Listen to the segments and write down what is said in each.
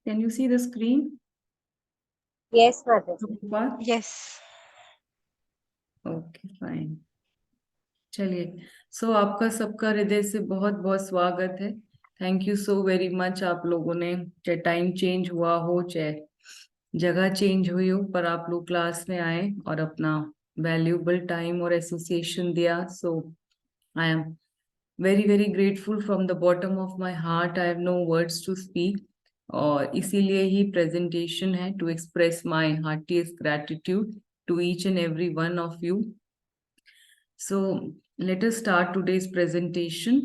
Can you see the screen? Yes, Mataji. Prabhupada? Yes. Okay fine. चलिए, सो आपका सबका हृदय से बहुत बहुत स्वागत है। Thank you so very much. आप लोगों ने, चाहे टाइम चेंज हुआ हो, चाहे जगह चेंज हुई हो, पर आप लोग क्लास में आए और अपना वैल्यूएबल टाइम और एसोसिएशन दिया। So I am very very grateful from the bottom of my heart. I have no words to speak. और इसीलिए ही प्रेजेंटेशन है, to express my heartiest gratitude to each and every one of you. So let us start today's presentation.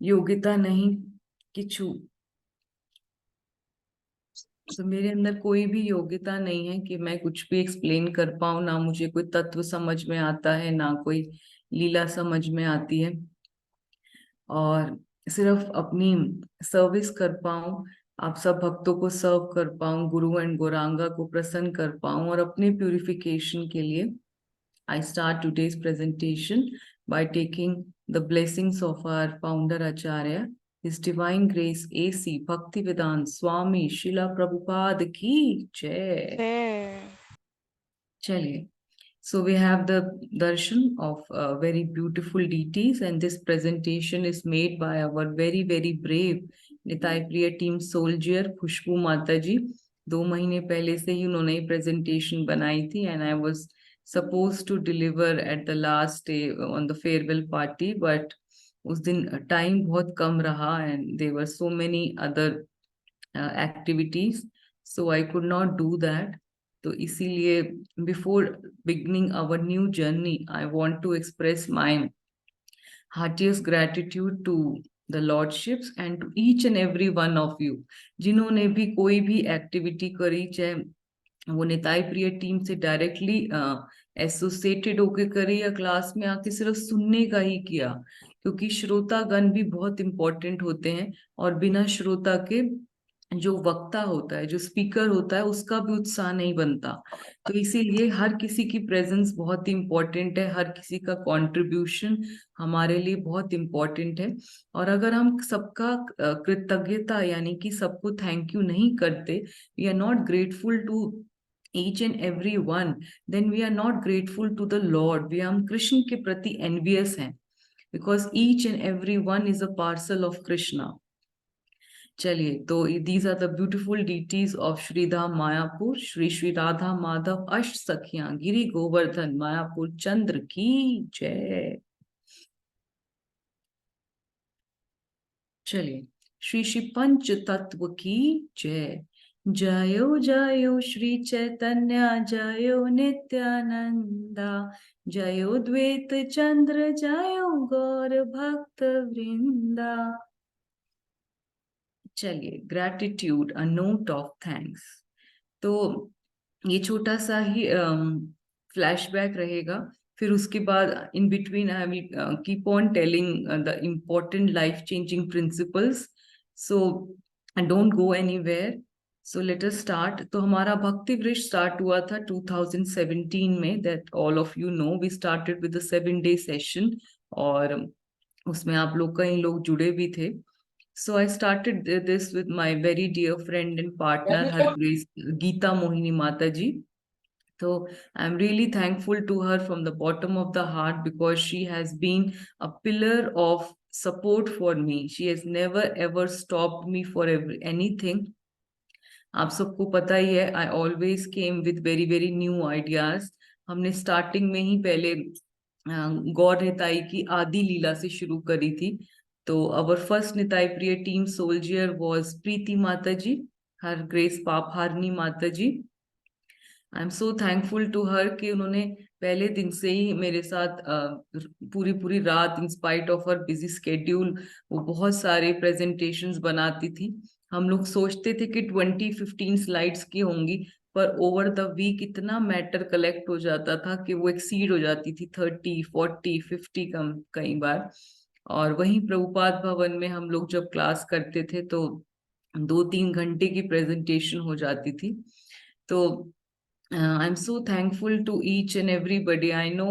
योग्यता नहीं किछु। तो मेरे अंदर कोई भी योग्यता नहीं है कि मैं कुछ भी एक्सप्लेन कर पाऊं। ना मुझे कोई तत्व समझ में आता है, ना कोई लीला समझ में आती है। और सिर्फ अपनी सर्विस कर पाऊं, आप सब भक्तों को सर्व कर पाऊं, गुरु एंड गौरांगा को प्रसन्न कर पाऊं, और अपने प्यूरिफिकेशन के लिए I start today's presentation by taking the blessings of our founder Acharya, His Divine Grace A.C. Bhaktivedanta Swami Srila Prabhupada ki jai. Jai. Chaliye. So we have the darshan of very beautiful deities, and this presentation is made by our very very brave Nitai Priya team soldier Khushbu Mata ji. 2 महीने पहले से ही उन्होंने presentation बनाई थी, and I was supposed to deliver at the last day on the farewell party, but उस दिन time बहुत कम रहा and there were so many other activities, so I could not do that. तो इसीलिए before beginning our new journey, I want to express my heartiest gratitude to the lordships and to each and every one of you जिन्होंने भी कोई भी activity करी, चाहे वो Nitai Priya team से डायरेक्टली एसोसिएटेड होके करी या क्लास में आके सिर्फ सुनने का ही किया, क्योंकि श्रोतागण भी बहुत इंपॉर्टेंट होते हैं। और बिना श्रोता के जो वक्ता होता है, जो स्पीकर होता है, उसका भी उत्साह नहीं बनता। तो इसीलिए हर किसी की प्रेजेंस बहुत इंपॉर्टेंट है, हर किसी का कंट्रीब्यूशन हमारे लिए बहुत इंपॉर्टेंट है। और अगर हम सबका कृतज्ञता यानी कि सबको थैंक यू नहीं करते, we are not grateful to each and every one, then we are not grateful to the Lord. We हम कृष्ण के प्रति envious हैं, because each and every one is a parcel of Krishna. चलिए, तो these are the beautiful deities of श्रीधाम मायापुर, श्री श्री राधा माधव अष्ट सखियां गिरी गोवर्धन मायापुर चंद्र की जय। चलिए, श्री श्री पंच तत्व की जय। जयो जयो श्री चैतन्य जयो नित्यानंदा, जयो द्वैत चंद्र जयो गौर भक्त वृंदा। चलिए, gratitude a note of thanks. तो ये छोटा सा ही फ्लैशबैक रहेगा, फिर उसके बाद in between I will keep on telling the important life changing principles, so don't go anywhere. So let us start. तो हमारा भक्ति वृक्ष स्टार्ट हुआ था 2017 में, that all of you know. We started with 7 day session, और उसमें आप लोग कई लोग जुड़े भी थे। So I started this with my very dear friend and partner, Her Grace Geeta Mohini Mataji. So I'm really thankful to her from the bottom of the heart, because she has been a pillar of support for me. She has never ever stopped me for anything. आप सबको पता ही है, I always came with very very new ideas. हमने starting में ही पहले गौर निताई की आदि लीला से शुरू करी थी। तो our first Nitai Priya team soldier was प्रीति माता जी, हर ग्रेस पापहारनी माता जी। I am so thankful to her कि उन्होंने पहले दिन से ही मेरे साथ पूरी पूरी रात, in spite of her busy schedule, वो बहुत सारे प्रेजेंटेशंस बनाती थी। हम लोग सोचते थे कि 20-15 स्लाइड्स की होंगी, पर ओवर द वीक इतना मैटर कलेक्ट हो जाता था कि वो एक्सीड हो जाती थी 30-40-50 कम कई बार। और वहीं प्रभुपाद भवन में हम लोग जब क्लास करते थे तो 2-3 घंटे की प्रेजेंटेशन हो जाती थी। तो आई am so thankful to each and everybody. I know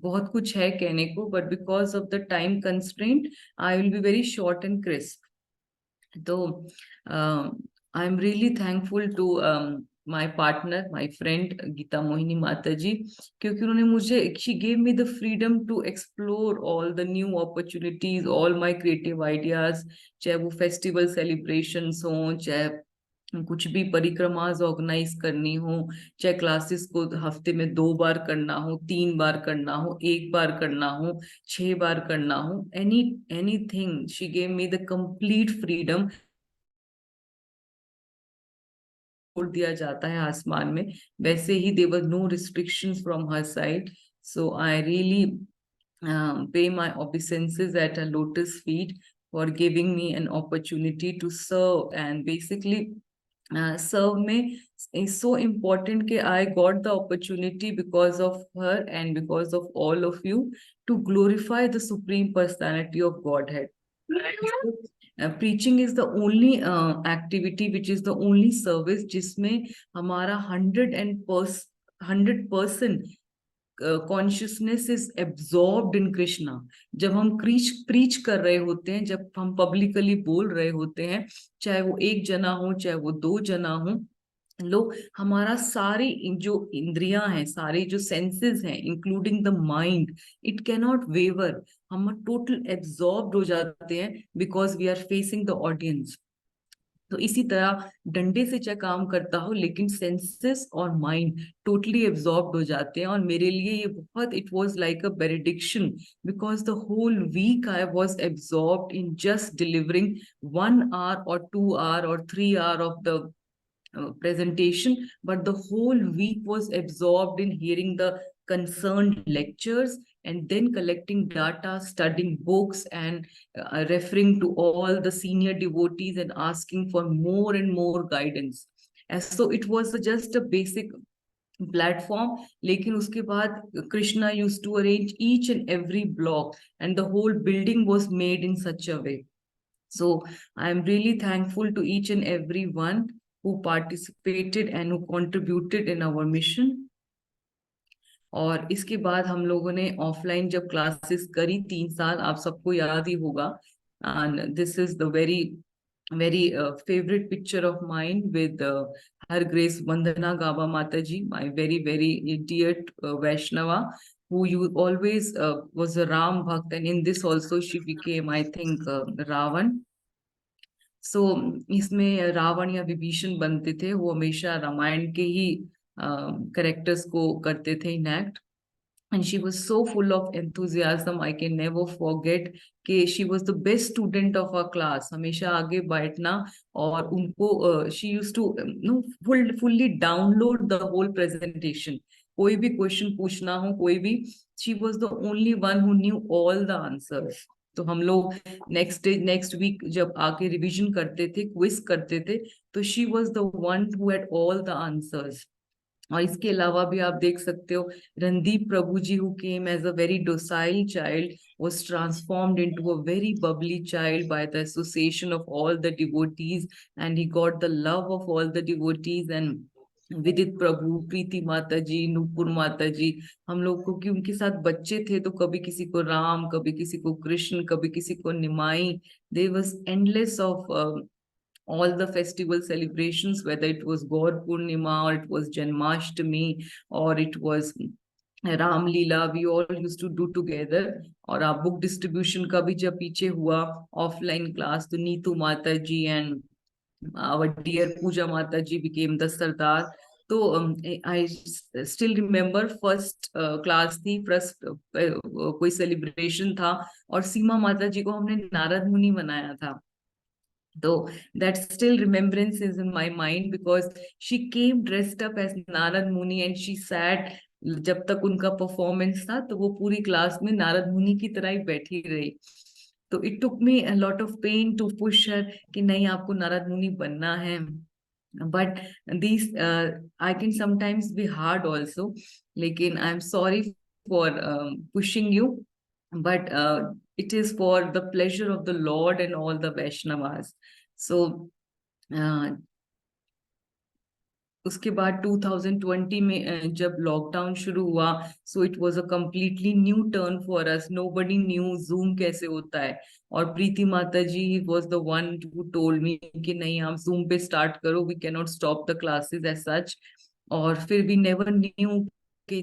बहुत कुछ है कहने को, but because of the time constraint I will be very short and crisp. तो आई am really thankful to my partner, my friend Geeta Mohini माता जी, क्योंकि उन्होंने मुझे, she gave me the freedom to explore all the new opportunities, all my creative ideas, चाहे वो festival celebrations हों, चाहे कुछ भी परिक्रमास ऑर्गेनाइज करनी हो, चाहे क्लासेस को हफ्ते में 2 बार करना हो, 3 बार करना हो, 1 बार करना हो, 6 बार करना हो, anything, she gave me the complete freedom. छोड़ दिया जाता है आसमान में, वैसे ही there were no restrictions from her side. So I really pay my obeisances at her lotus feet for giving me an opportunity to serve, and basically serve में is so important कि I got the opportunity because of her and because of all of you to glorify the supreme personality of Godhead. Preaching is the only activity which is the only service जिसमें हमारा 100% consciousness is absorbed in Krishna. जब हम preach कर रहे होते हैं, जब हम पब्लिकली बोल रहे होते हैं, चाहे वो 1 जना हो, चाहे वो 2 जना हो, लोग, हमारा सारी जो इंद्रियां हैं, सारे जो सेंसेस हैं, including the mind, it cannot waver, हम टोटल एब्जॉर्ब्ड हो जाते हैं because we are facing the audience. तो इसी तरह डंडे से चाहे काम करता हो, लेकिन सेंसेस और माइंड टोटली एब्जॉर्ब्ड हो जाते हैं। और मेरे लिए ये बहुत, it was like a benediction, because the whole week I was absorbed in just delivering 1 hour or 2 hour or 3 hour of the presentation, but the whole week was absorbed in hearing the concerned lectures and then collecting data, studying books, and referring to all the senior devotees and asking for more and more guidance. And so it was just a basic platform, लेकिन उसके बाद Krishna used to arrange each and every block, and the whole building was made in such a way. So I'm really thankful to each and every one who participated and who contributed in our mission. और इसके बाद हम लोगों ने offline जब classes करी 3 साल, आप सबको याद ही होगा, and this is the very favorite picture of mine with Her Grace Vandana Gaba Mataji, my very dear Vaishnava, who you always was a Ram Bhakt, and in this also she became, I think, Ravan. सो इसमें रावण या विभीषण बनते थे, वो हमेशा रामायण के ही characters को करते थे enact. And she was so full of enthusiasm, I can never forget कि she was the best student of our class, हमेशा आगे बैठना, और उनको she used to fully download the whole presentation, कोई भी क्वेश्चन पूछना हो, कोई भी, she was the only one who knew all the answers। तो हम लोग नेक्स्ट वीक जब आके रिवीजन करते थे, क्विज करते थे, तो she was the one who had all the answers. और इसके अलावा भी आप देख सकते हो, Randeep Prabhu ji, who came as a very docile child, was transformed into a very bubbly child by the association of all the devotees, and he got the love of all the devotees। And विदित प्रभु, प्रीति माता जी, नूपुर माता जी, हम लोग को, कि उनके साथ बच्चे थे, तो कभी किसी को राम, कभी किसी को कृष्ण, कभी किसी को Nimai, there was endless of all the festival celebrations, whether it was Gaur Purnima or it was Janmashtami or it was Ram Lila, we all use to do together. और आप बुक डिस्ट्रीब्यूशन का भी जब पीछे हुआ ऑफलाइन क्लास, तो नीतू माता जी and our dear Pooja Mataji became the Sardar. तो I still remember first class थी, first कोई celebration था, और सीमा माता जी को हमने नारद मुनि बनाया था। So that still remembrance is in my mind because she came dressed up as Narad Muni and she sat, जब तक उनका परफॉर्मेंस था तो वो पूरी क्लास में नारद मुनि की तरह ही बैठी रही। तो it took me a lot of pain to push her कि नहीं, आपको नारद मुनि बनना है। बट these I can sometimes be hard also, लेकिन I am sorry for pushing you, but it is for the pleasure of the Lord and all the Vaishnavas. So uh, उसके बाद 2020 में जब लॉकडाउन शुरू हुआ, so it was a completely new turn for us, nobody knew Zoom कैसे होता है। और प्रीति माता ji was the one who told me कि नहीं, आप जूम पे स्टार्ट करो, we can not stop the classes as such. और फिर वी नेवर न्यू कि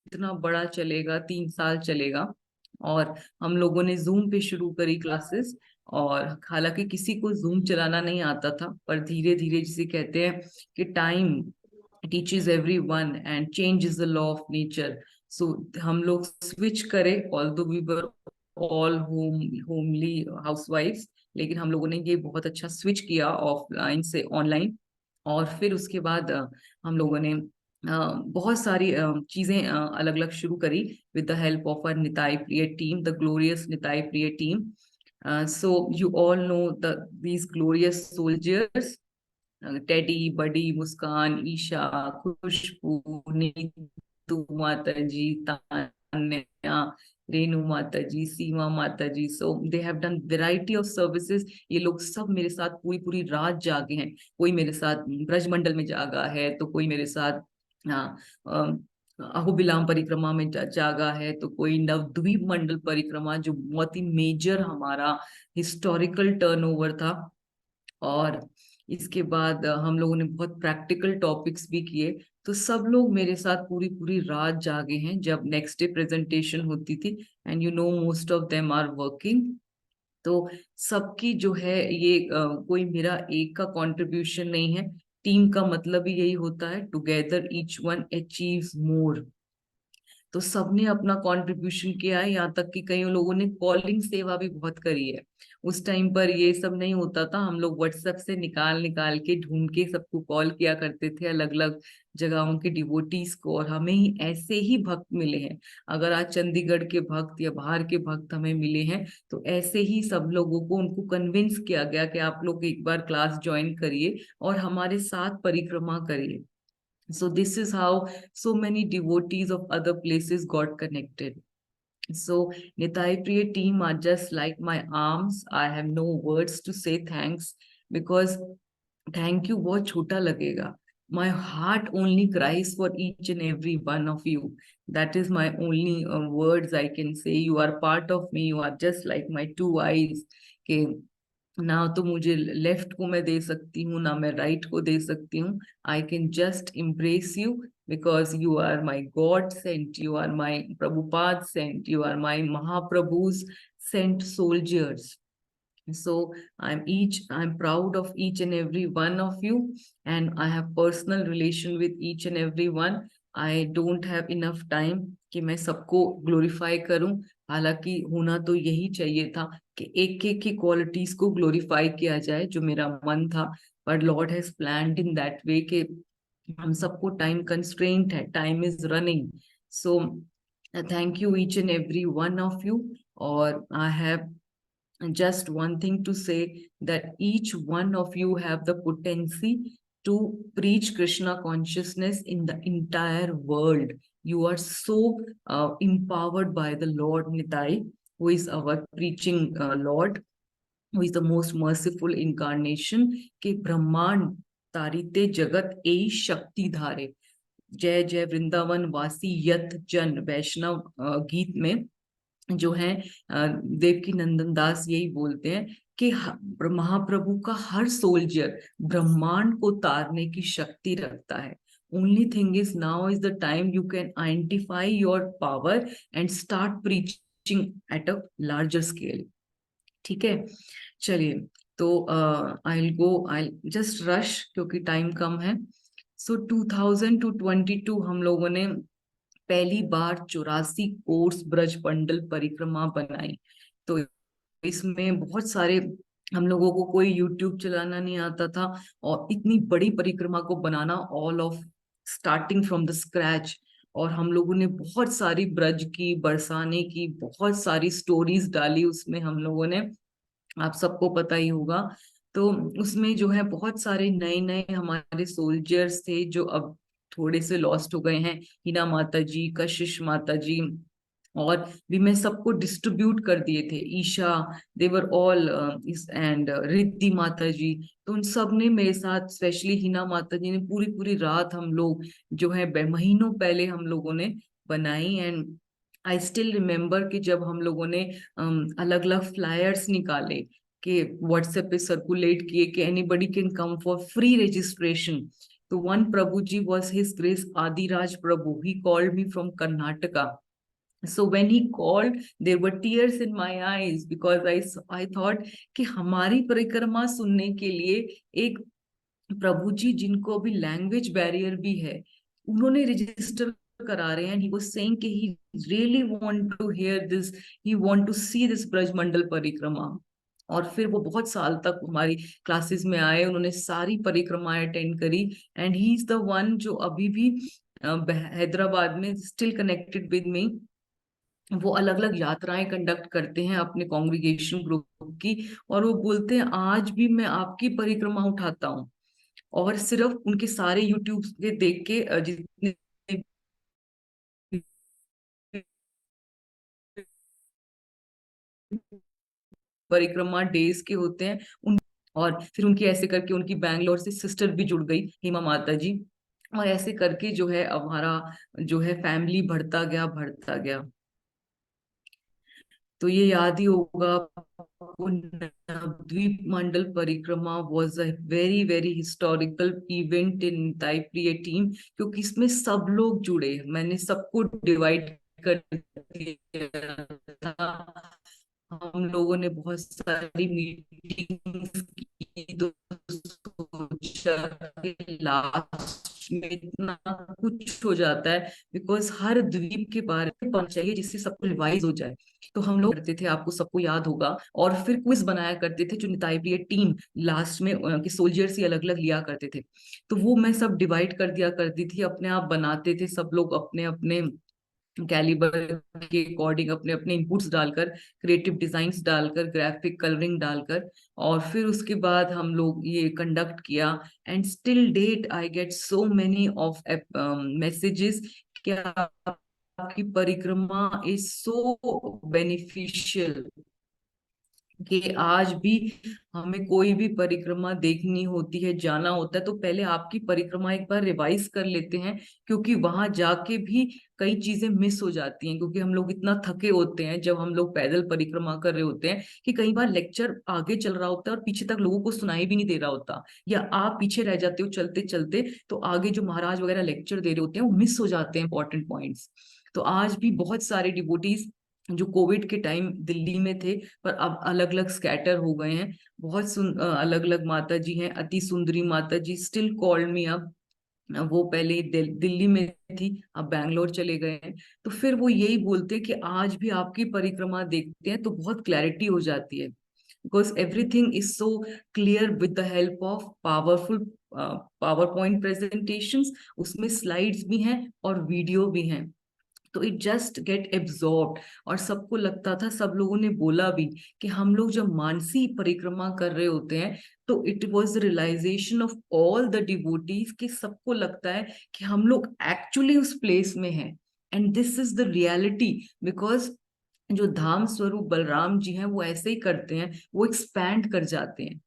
इतना बड़ा चलेगा, 3 साल चलेगा। और हम लोगों ने जूम पे शुरू करी क्लासेस। और हालांकि किसी को जूम चलाना नहीं आता था, पर धीरे धीरे, जिसे कहते हैं कि time teaches everyone and change is the law of nature. So हम लोग स्विच करें, although we were all homely हाउसवाइफ्स, लेकिन हम लोगों ने ये बहुत अच्छा स्विच किया ऑफलाइन से ऑनलाइन। और फिर उसके बाद हम लोगों ने बहुत सारी चीजें अलग अलग शुरू करी with the help of our Nitai Priya team, the glorious Nitai Priya team. So you all know these glorious soldiers, Teddy, Buddy, Muskan, Isha, Khushboo, Neetu माता जी, तान्या, रेनू माता जी, सीमा माता जी। So they have done variety of services. ये लोग सब मेरे साथ पूरी पूरी रात जागे हैं। कोई मेरे साथ ब्रजमंडल में जागा है, तो कोई मेरे साथ हाँ, अहोबिलाम परिक्रमा में जागा है, तो कोई नवद्वीप मंडल परिक्रमा, जो बहुत ही मेजर हमारा हिस्टोरिकल टर्नओवर था। और इसके बाद हम लोगों ने बहुत प्रैक्टिकल टॉपिक्स भी किए। तो सब लोग मेरे साथ पूरी पूरी रात जागे हैं जब नेक्स्ट डे प्रेजेंटेशन होती थी। And you know most of them are working. तो सबकी जो है ये कोई मेरा एक का कंट्रीब्यूशन नहीं है। टीम का मतलब ही यही होता है, टुगेदर ईच वन अचीव्स मोर। तो सबने अपना कंट्रीब्यूशन किया है। यहाँ तक कि कई लोगों ने कॉलिंग सेवा भी बहुत करी है। उस टाइम पर ये सब नहीं होता था, हम लोग व्हाट्सएप से निकाल निकाल के ढूंढ के सबको कॉल किया करते थे, अलग अलग जगहों के डिवोटीज को। और हमें ही ऐसे ही भक्त मिले हैं। अगर आज चंडीगढ़ के भक्त या बाहर के भक्त हमें मिले हैं, तो ऐसे ही सब लोगों को, उनको कन्विंस किया गया कि आप लोग एक बार क्लास ज्वाइन करिए और हमारे साथ परिक्रमा करिए। So this is how so many devotees of other places got connected. So Nitai Priya team are just like my arms. I have no words to say thanks, because thank you बहुत छोटा लगेगा. My heart only cries for each and every one of you. That is my only words I can say. You are part of me. You are just like my two eyes. के ना तो मुझे left को मैं दे सकती हूँ, ना मैं राइट को दे सकती हूँ. I can just embrace you because you are my God sent, you are my Prabhupada sent, you are my Mahaprabhu's sent soldiers. So I'm proud of each and every one of you, and I have personal relation with each and every one. I don't have enough time कि मैं सबको glorify करूं। हालांकि होना तो यही चाहिए था कि एक एक की क्वालिटीज को ग्लोरीफाई किया जाए, जो मेरा मन था। पर Lord has planned in that way कि हम सबको टाइम कंस्ट्रेंट है, time is running. So thank you each and every one of you. और I have just one thing to say, that each one of you have the potency to preach Krishna consciousness in the entire world. You are so empowered by the Lord Nitai, who is our preaching Lord, who is the most merciful incarnation. के ब्रह्मांड तारिते जगत ए शक्ति धारे। जय जय वृंदावन वासी यत जन, वैष्णव गीत में जो है देवकी नंदन दास यही बोलते हैं कि महाप्रभु का हर सोल्जर ब्रह्मांड को तारने की शक्ति रखता है. Only thing is now is the time you can identify your power and start preaching at a larger scale. ठीक है, चलिए. तो आई जस्ट रश क्योंकि टाइम कम है. सो 2022 हम लोगों ने पहली बार 84 कोर्स ब्रज बंडल परिक्रमा बनाई. तो इसमें बहुत सारे, हम लोगों को कोई यूट्यूब चलाना नहीं आता था, और इतनी बड़ी परिक्रमा को बनाना all of starting from the scratch. और हम लोगों ने बहुत सारी ब्रज की, बरसाने की बहुत सारी स्टोरीज डाली उसमें हम लोगों ने, आप सबको पता ही होगा. तो उसमें जो है बहुत सारे नए नए हमारे सोल्जर्स थे जो अब थोड़े से लॉस्ट हो गए हैं. हिना माता जी, कशिश माता जी, और भी मैं सबको डिस्ट्रीब्यूट कर दिए थे। ईशा, देवर ऑल एंड रिद्धि माता जी, तो उन सब ने मेरे साथ, स्पेशली हिना माता जी ने पूरी पूरी रात हम लोग जो है महीनों पहले हम लोगों ने बनाई। एंड आई स्टिल रिमेम्बर कि जब हम लोगों ने अलग अलग फ्लायर्स निकाले, कि व्हाट्सएप पे सर्कुलेट किए कि anybody can come for free registration. तो one Prabhu ji was his grace Adiraj Prabhu, he called me from Karnataka. So when he called, there were tears in my eyes because I thought कि हमारी परिक्रमा सुनने के लिए एक प्रभु जी, जिनको अभी लैंग्वेज बैरियर भी है, उन्होंने रजिस्टर करा रहे हैं। ही वाज सेइंग कि he really want to hear this, he want to see this Brajmandal परिक्रमा। और फिर वो बहुत साल तक हमारी क्लासेस में आए, उन्होंने सारी परिक्रमाएं अटेंड करी। And he is the one जो अभी भी हैदराबाद में स्टिल कनेक्टेड विद मी। वो अलग अलग यात्राएं कंडक्ट करते हैं अपने कॉन्ग्रीगेशन ग्रुप की, और वो बोलते हैं आज भी मैं आपकी परिक्रमा उठाता हूँ। और सिर्फ उनके सारे यूट्यूब के देख के जितने परिक्रमा डेज के होते हैं उन, और फिर उनकी ऐसे करके उनकी बैंगलोर से सिस्टर भी जुड़ गई, हेमा माता जी। और ऐसे करके जो है हमारा जो है फैमिली बढ़ता गया बढ़ता गया। तो ये याद ही होगा आपको, नवद्वीप मंडल परिक्रमा was a very very historical event in ताइप्रिय टीम, क्योंकि इसमें सब लोग जुड़े, मैंने सबको डिवाइड कर दिया था। हम लोगों ने बहुत सारी मीटिंग्स की, तो सोचा कि लास्ट में इतना कुछ हो जाता है, बिकॉज हर द्वीप के बारे में पता चाहिए जिससे सबको रिवाइज हो जाए। तो हम लोग करते थे, आपको सबको याद होगा, और फिर क्विज बनाया करते थे जो निताई प्रिय टीम लास्ट में कि सोल्जर्स ही अलग अलग लिया करते थे। तो वो मैं सब डिवाइड कर दिया करती थी, अपने आप बनाते थे सब लोग अपने अपने कैलिबर के अकॉर्डिंग, अपने अपने इनपुट्स डालकर, क्रिएटिव डिजाइन्स डालकर, ग्राफिक कलरिंग डालकर। और फिर उसके बाद हम लोग ये कंडक्ट किया। And still date I get so many of messages, क्या आपकी परिक्रमा इज सो बेनिफिशियल, कि आज भी हमें कोई भी परिक्रमा देखनी होती है, जाना होता है, तो पहले आपकी परिक्रमा एक बार रिवाइज कर लेते हैं, क्योंकि वहां जाके भी कई चीजें मिस हो जाती हैं, क्योंकि हम लोग इतना थके होते हैं जब हम लोग पैदल परिक्रमा कर रहे होते हैं, कि कई बार लेक्चर आगे चल रहा होता है और पीछे तक लोगों को सुनाई भी नहीं दे रहा होता, या आप पीछे रह जाते हो चलते चलते, तो आगे जो महाराज वगैरह लेक्चर दे रहे होते हैं वो मिस हो जाते हैं इंपॉर्टेंट पॉइंट्स। तो आज भी बहुत सारे डिवोटीज जो कोविड के टाइम दिल्ली में थे, पर अब अलग अलग स्कैटर हो गए हैं, बहुत अलग अलग माता जी हैं। अति सुंदरी माता जी स्टिल कॉल मी अब, वो पहले दिल्ली में थी, अब बैंगलोर चले गए हैं। तो फिर वो यही बोलते हैं कि आज भी आपकी परिक्रमा देखते हैं तो बहुत क्लैरिटी हो जाती है, because everything is so clear with the help of powerful power point presentations. उसमें स्लाइड्स भी हैं और वीडियो भी हैं, तो इट जस्ट गेट एब्जॉर्ब। और सबको लगता था, सब लोगों ने बोला भी, कि हम लोग जब मानसी परिक्रमा कर रहे होते हैं, तो it was the realization of all the devotees, कि सबको लगता है कि हम लोग एक्चुअली उस प्लेस में हैं। And this is the reality, because जो धाम स्वरूप बलराम जी हैं वो ऐसे ही करते हैं, वो एक्सपैंड कर जाते हैं।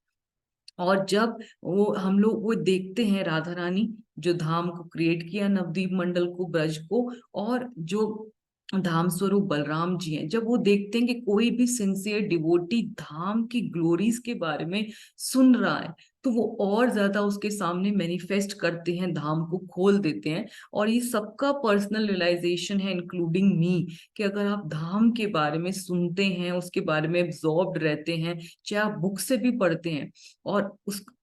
और जब वो हम लोग वो देखते हैं राधा रानी जो धाम को क्रिएट किया, नवदीप मंडल को, ब्रज को, और जो धाम स्वरूप बलराम जी हैं, जब वो देखते हैं कि कोई भी सिंसियर डिवोटी धाम की ग्लोरीज के बारे में सुन रहा है, तो वो और ज्यादा उसके सामने मैनिफेस्ट करते हैं, धाम को खोल देते हैं। और ये सबका पर्सनल रियलाइजेशन है, इंक्लूडिंग मी, कि अगर आप धाम के बारे में सुनते हैं, उसके बारे में एब्जॉर्ब्ड रहते हैं, चाहे आप बुक से भी पढ़ते हैं,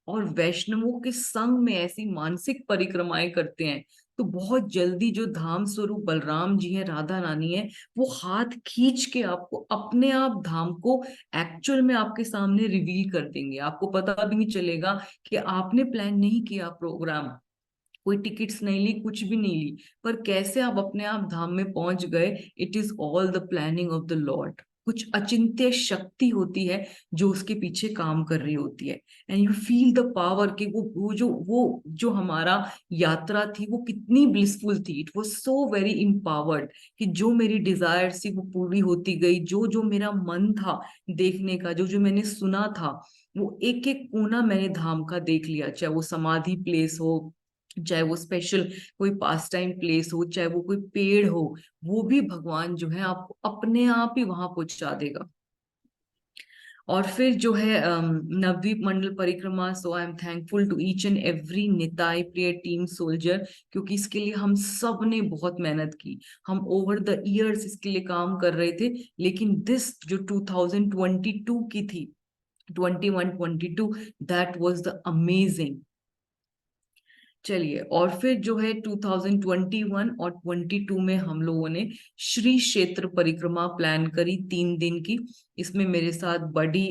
और वैष्णवों के संग में ऐसी मानसिक परिक्रमाएं करते हैं, तो बहुत जल्दी जो धाम स्वरूप बलराम जी हैं, राधा रानी है, वो हाथ खींच के आपको अपने आप धाम को एक्चुअल में आपके सामने रिवील कर देंगे। आपको पता भी नहीं चलेगा कि आपने प्लान नहीं किया प्रोग्राम, कोई टिकट्स नहीं ली, कुछ भी नहीं ली, पर कैसे आप अपने आप धाम में पहुंच गए, it is all the planning of the Lord. कुछ अचिंत्य शक्ति होती है जो उसके पीछे काम कर रही होती है। And you feel the power कि वो जो हमारा यात्रा थी वो कितनी ब्लिसफुल थी। It was so very empowered कि जो मेरी डिजायर थी वो पूरी होती गई। जो जो मेरा मन था देखने का, जो जो मैंने सुना था, वो एक एक कोना मैंने धाम का देख लिया। चाहे वो समाधि प्लेस हो, चाहे वो स्पेशल कोई पास टाइम प्लेस हो, चाहे वो कोई पेड़ हो, वो भी भगवान जो है आपको अपने आप ही वहां पहुंचा देगा। और फिर जो है नवद्वीप मंडल परिक्रमा, so I am thankful to each and every Nitai Priya team soldier, क्योंकि इसके लिए हम सब ने बहुत मेहनत की। हम ओवर द इयर्स इसके लिए काम कर रहे थे, लेकिन दिस जो 2022 की थी, 21-22, दैट वाज द अमेजिंग। चलिए, और फिर जो है 2021 और 22 में हम लोगों ने श्री क्षेत्र परिक्रमा प्लान करी 3 दिन की। इसमें मेरे साथ बड़ी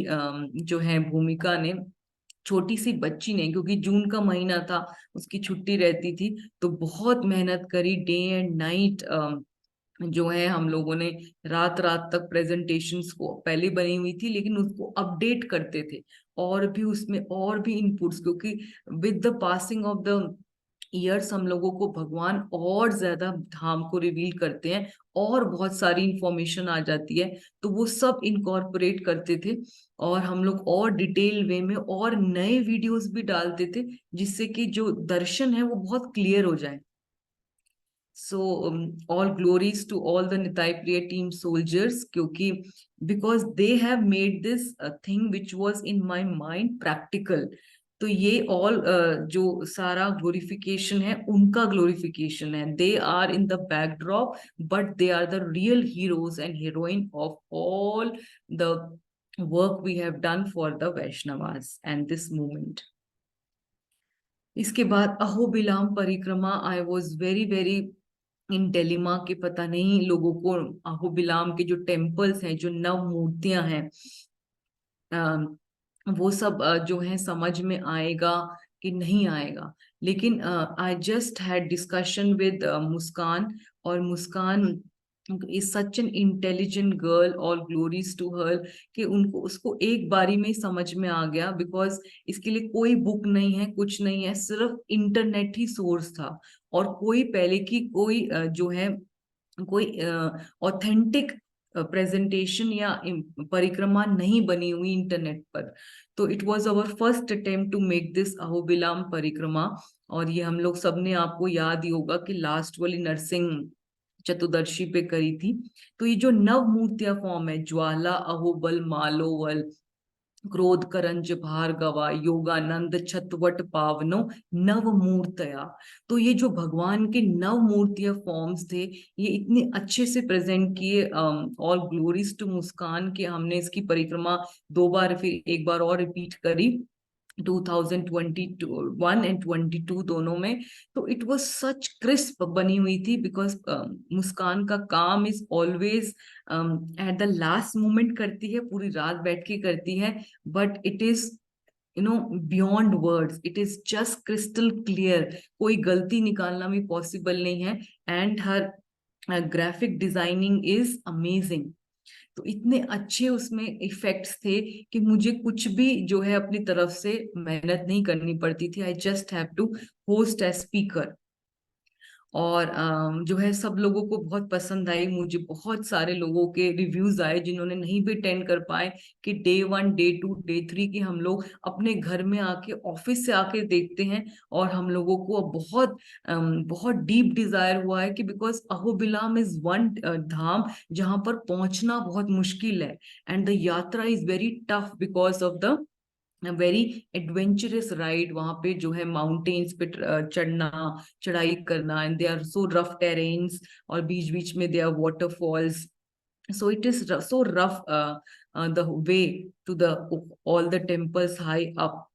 जो है भूमिका ने, छोटी सी बच्ची ने, क्योंकि जून का महीना था, उसकी छुट्टी रहती थी, तो बहुत मेहनत करी। डे एंड नाइट जो है हम लोगों ने रात रात तक प्रेजेंटेशंस को पहले बनी हुई थी, लेकिन उसको अपडेट करते थे, और भी उसमें और भी इनपुट्स, क्योंकि with the passing of the years हम लोगों को भगवान और ज्यादा धाम को रिवील करते हैं, और बहुत सारी इंफॉर्मेशन आ जाती है, तो वो सब इनकॉर्पोरेट करते थे, और हम लोग और डिटेल वे में और नए वीडियोस भी डालते थे, जिससे कि जो दर्शन है वो बहुत क्लियर हो जाए। So all glories to all the Nitai Priya team soldiers, क्योंकि because they have made this thing which was in my mind practical। तो ये all जो सारा glorification है उनका glorification है। They are in the backdrop, but they are the real heroes and heroine of all the work we have done for the Vaishnavas and this movement। इसके बाद अहोबिलाम परिक्रमा, I was very very in dilemma के, पता नहीं लोगों को अहोबिलाम के जो टेम्पल्स हैं, जो नव मूर्तियां हैं, वो सब जो है समझ में आएगा कि नहीं आएगा। लेकिन I just had discussion with Muskan, और Muskan is such an intelligent girl, all glories to her, कि उनको उसको एक बारी में ही समझ में आ गया, बिकॉज इसके लिए कोई बुक नहीं है, कुछ नहीं है, सिर्फ इंटरनेट ही सोर्स था, और कोई पहले की कोई जो है कोई ऑथेंटिक प्रेजेंटेशन या परिक्रमा नहीं बनी हुई इंटरनेट पर। तो it was our first attempt to make this Ahobilam परिक्रमा। और ये हम लोग सबने, आपको याद ही होगा कि लास्ट वाली नरसिंह चतुर्दशी पे करी थी। तो ये जो नव मूर्तियां फॉर्म है, ज्वाला, अहोबल, मालोवल, क्रोध, करंज, भार्गवा, योगानंद, छतवट, पावनो, नव मूर्तया। तो ये जो भगवान के नव मूर्तियां फॉर्म्स थे, ये इतने अच्छे से प्रेजेंट किए। ऑल ग्लोरीज टू मुस्कान के हमने इसकी परिक्रमा 2 बार, फिर एक बार और रिपीट करी 2021 एंड 22 दोनों में। तो इट वाज सच क्रिस्प बनी हुई थी, बिकॉज मुस्कान का काम is always at the last moment करती है, पूरी रात बैठ के करती है, but it is beyond words, it is just crystal clear, कोई गलती निकालना भी पॉसिबल नहीं है। And her graphic designing is amazing. तो इतने अच्छे उसमें इफेक्ट्स थे कि मुझे कुछ भी जो है अपनी तरफ से मेहनत नहीं करनी पड़ती थी। I just have to host as speaker. और जो है सब लोगों को बहुत पसंद आई। मुझे बहुत सारे लोगों के रिव्यूज आए जिन्होंने नहीं भी अटेंड कर पाए, कि डे 1, डे 2, डे 3 की हम लोग अपने घर में आके, ऑफिस से आके देखते हैं, और हम लोगों को अब बहुत बहुत डीप डिजायर हुआ है कि बिकॉज अहोबिलाम इज वन धाम जहां पर पहुंचना बहुत मुश्किल है, एंड द यात्रा is very tough because of the very adventurous ride. वहां पे जो है माउंटेन्स पे चढ़ना, चढ़ाई करना, and they are so rough terrains, और बीच बीच में they are waterfalls. So it is so rough the way to the all the temples high up.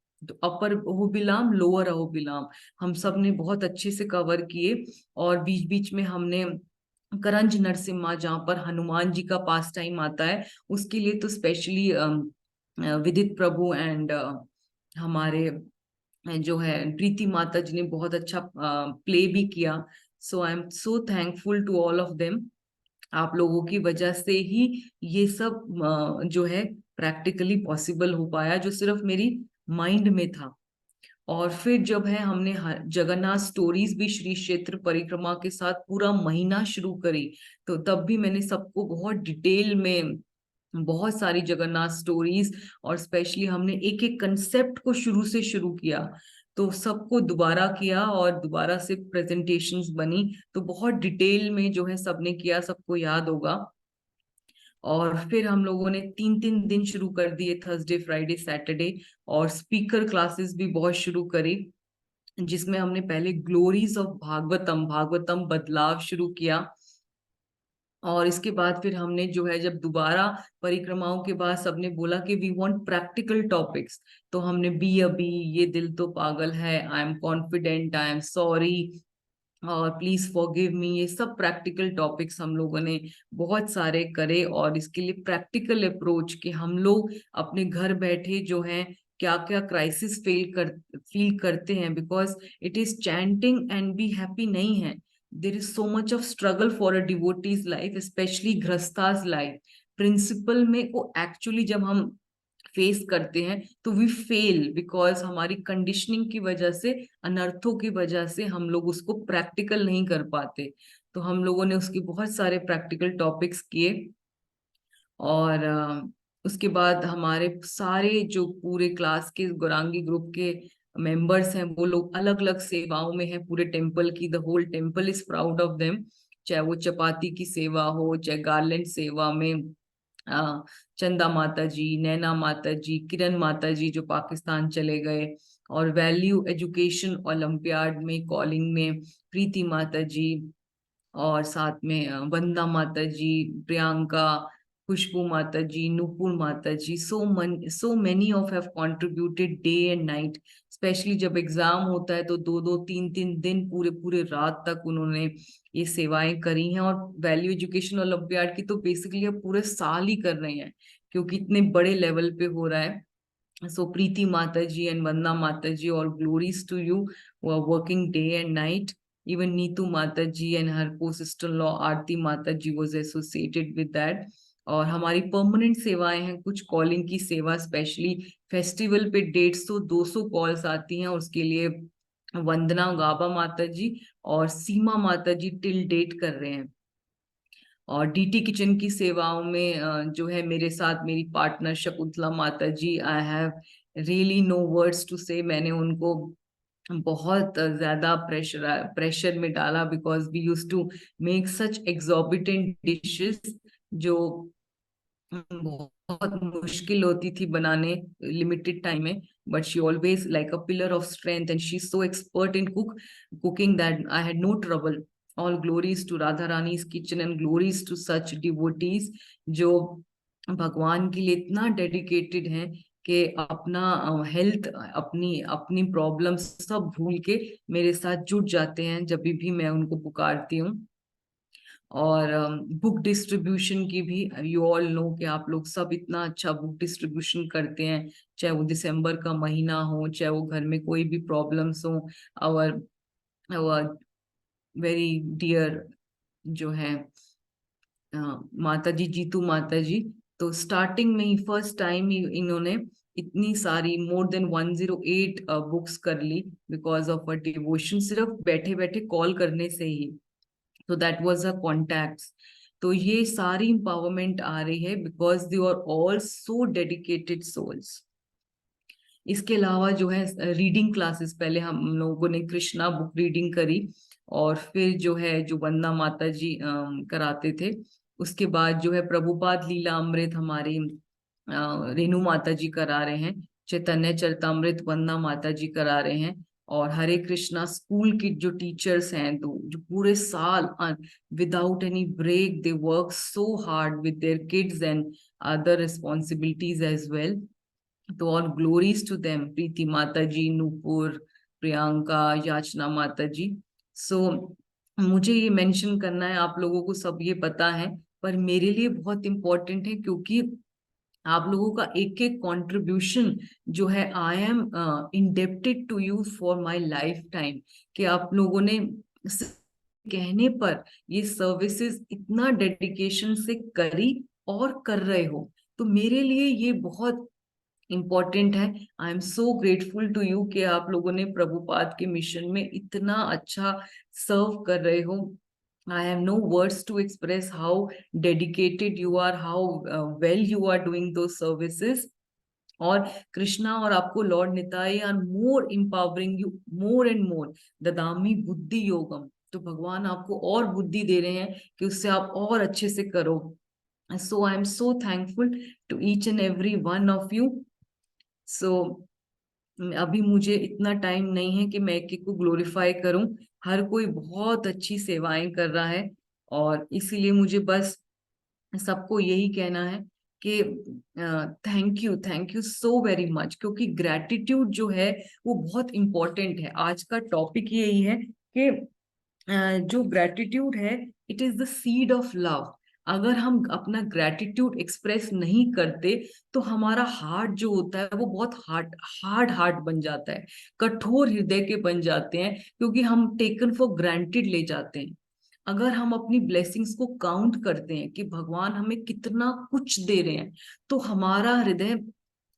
Upper Ahobilam, lower Ahobilam, हम सब ने बहुत अच्छे से कवर किए। और बीच बीच में हमने करंज नरसिम्हा, जहाँ पर हनुमान जी का पास टाइम आता है, उसके लिए तो स्पेशली विदित प्रभु एंड हमारे जो है प्रीति माता जी ने बहुत अच्छा प्ले भी किया। So I am so thankful to all of them. आप लोगों की वजह से ही ये सब जो है प्रैक्टिकली पॉसिबल हो पाया, जो सिर्फ मेरी माइंड में था। और फिर जब है हमने जगन्नाथ स्टोरीज भी श्री क्षेत्र परिक्रमा के साथ पूरा महीना शुरू करी, तो तब भी मैंने सबको बहुत डिटेल में बहुत सारी जगन्नाथ स्टोरीज, और स्पेशली हमने एक एक कंसेप्ट को शुरू से शुरू किया, तो सबको दोबारा किया और दोबारा से प्रेजेंटेशंस बनी। तो बहुत डिटेल में जो है सबने किया, सबको याद होगा। और फिर हम लोगों ने 3 3 दिन शुरू कर दिए, थर्सडे फ्राइडे सैटरडे, और स्पीकर क्लासेस भी बहुत शुरू करी, जिसमें हमने पहले ग्लोरीज ऑफ भागवतम, भागवतम बदलाव शुरू किया। और इसके बाद फिर हमने जो है, जब दोबारा परिक्रमाओं के बाद सबने बोला कि वी वांट प्रैक्टिकल टॉपिक्स, तो हमने बी अभी, ये दिल तो पागल है, I am confident, I am sorry, और प्लीज फॉरगिव मी, ये सब प्रैक्टिकल टॉपिक्स हम लोगों ने बहुत सारे करे। और इसके लिए प्रैक्टिकल अप्रोच कि हम लोग अपने घर बैठे जो है क्या क्या क्राइसिस फील करते हैं, because it is chanting and be happy नहीं है। There is so much of struggle for a devotees life, specially गृहस्थास लाइफ। प्रिंसिपल में को एक्चुअली जब हम फेस करते हैं तो वी फेल, बिकॉज हमारी कंडीशनिंग की वजह से, अनर्थों की वजह से हम लोग उसको प्रैक्टिकल नहीं कर पाते। तो हम लोगों ने उसके बहुत सारे प्रैक्टिकल टॉपिक्स किए। और उसके बाद हमारे सारे जो पूरे क्लास के गौरांगी ग्रुप के मेंबर्स हैं, वो लोग अलग अलग सेवाओं में हैं पूरे टेम्पल की। The whole temple is proud of them, चाहे वो चपाती की सेवा हो, चाहे गार्लेंड सेवा में अ, चंदा माता जी, नैना माता जी, किरण माता जी जो पाकिस्तान चले गए, और वैल्यू एजुकेशन ओलंपियाड में कॉलिंग में प्रीति माता जी, और साथ में वंदना माता जी, प्रियंका, खुशबू माता जी, नुपुर माता जी, so many of have contributed day and night. Specially जब एग्जाम होता है तो 2 2 3 3 दिन पूरे पूरे रात तक उन्होंने ये सेवाएं करी हैं। और वैल्यू एजुकेशन ओलंपियाड की तो बेसिकली अब पूरे साल ही कर रहे हैं, क्योंकि इतने बड़े लेवल पे हो रहा है। So Preeti Mataji and Vandana Mataji, all glories to you who are working day and night. Even Neetu Mataji and her co-sister-in-law Aarti Mataji was associated with that. और हमारी परमानेंट सेवाएं हैं, कुछ कॉलिंग की सेवा, स्पेशली फेस्टिवल पे 150 200 calls आती हैं, उसके लिए वंदना गाबा माता जी और सीमा माता जी टिल डेट कर रहे हैं। और डीटी किचन की सेवाओं में जो है मेरे साथ मेरी पार्टनर शकुंतला माता जी, I have really no words to say. मैंने उनको बहुत ज्यादा प्रेशर में डाला, because we use to make such exorbitant dishes जो बहुत मुश्किल होती थी बनाने लिमिटेड टाइम में। But she always like a pillar of strength, and she is so expert in cooking that I had no trouble. All glories to Radha Rani's kitchen and glories to such devotees जो भगवान के लिए इतना dedicated हैं कि अपना health, अपनी अपनी प्रॉब्लम्स सब भूल के मेरे साथ जुट जाते हैं जब भी मैं उनको पुकारती हूँ। और बुक डिस्ट्रीब्यूशन की भी, यू ऑल नो कि आप लोग सब इतना अच्छा बुक डिस्ट्रीब्यूशन करते हैं, चाहे वो दिसंबर का महीना हो, चाहे वो घर में कोई भी प्रॉब्लम्स हो। आवर आवर वेरी डियर जो है माता जी, जीतू माता जी, तो स्टार्टिंग में ही फर्स्ट टाइम ही इन्होंने इतनी सारी मोर देन 108 बुक्स कर ली, बिकॉज ऑफ अ डिवोशन, सिर्फ बैठे बैठे कॉल करने से ही। तो दैट वाज अ कॉन्टैक्ट्स। तो ये सारी empowerment आ रही है because they are all so dedicated souls. इसके अलावा जो है रीडिंग क्लासेस, पहले हम लोगों ने कृष्णा बुक रीडिंग करी, और फिर जो है जो वंदना माता जी कराते थे। उसके बाद जो है प्रभुपाद लीला अमृत हमारी रेणु माता जी करा रहे हैं, चैतन्य चरितमृत वंदना माता जी करा रहे हैं, और हरे कृष्णा स्कूल की जो टीचर्स हैं, तो जो पूरे साल without any break they work so hard with their kids and other responsibilities as well. तो all glories to them, Preeti माता जी, नूपुर, प्रियंका, याचना माता जी। सो मुझे ये मेंशन करना है, आप लोगों को सब ये पता है, पर मेरे लिए बहुत इंपॉर्टेंट है, क्योंकि आप लोगों का एक एक कंट्रीब्यूशन जो है, I am indebted to you for my lifetime. कि आप लोगों ने कहने पर ये सर्विसेज इतना डेडिकेशन से करी और कर रहे हो, तो मेरे लिए ये बहुत इम्पोर्टेंट है। I am so grateful to you कि आप लोगों ने प्रभुपाद के मिशन में इतना अच्छा सर्व कर रहे हो। I have no words to express how dedicated you are, how well you are doing the services. और कृष्णा और आपको lord Nitai are more empowering you more and more, ददामी बुद्धि योगम। तो भगवान आपको और बुद्धि दे रहे हैं कि उससे आप और अच्छे से करो। So I am so thankful to each and every one of you. So अभी मुझे इतना टाइम नहीं है कि मैं एक एक को ग्लोरीफाई करूं। हर कोई बहुत अच्छी सेवाएं कर रहा है, और इसीलिए मुझे बस सबको यही कहना है कि thank you so very much, क्योंकि ग्रेटिट्यूड जो है वो बहुत इंपॉर्टेंट है। आज का टॉपिक यही है कि जो ग्रेटिट्यूड है, it is the seed of love. अगर हम अपना ग्रेटिट्यूड एक्सप्रेस नहीं करते तो हमारा हार्ट जो होता है वो बहुत हार्ड हार्ट बन जाता है, कठोर हृदय के बन जाते हैं, क्योंकि हम टेकन फॉर ग्रांटेड ले जाते हैं। अगर हम अपनी ब्लेसिंग्स को काउंट करते हैं कि भगवान हमें कितना कुछ दे रहे हैं, तो हमारा हृदय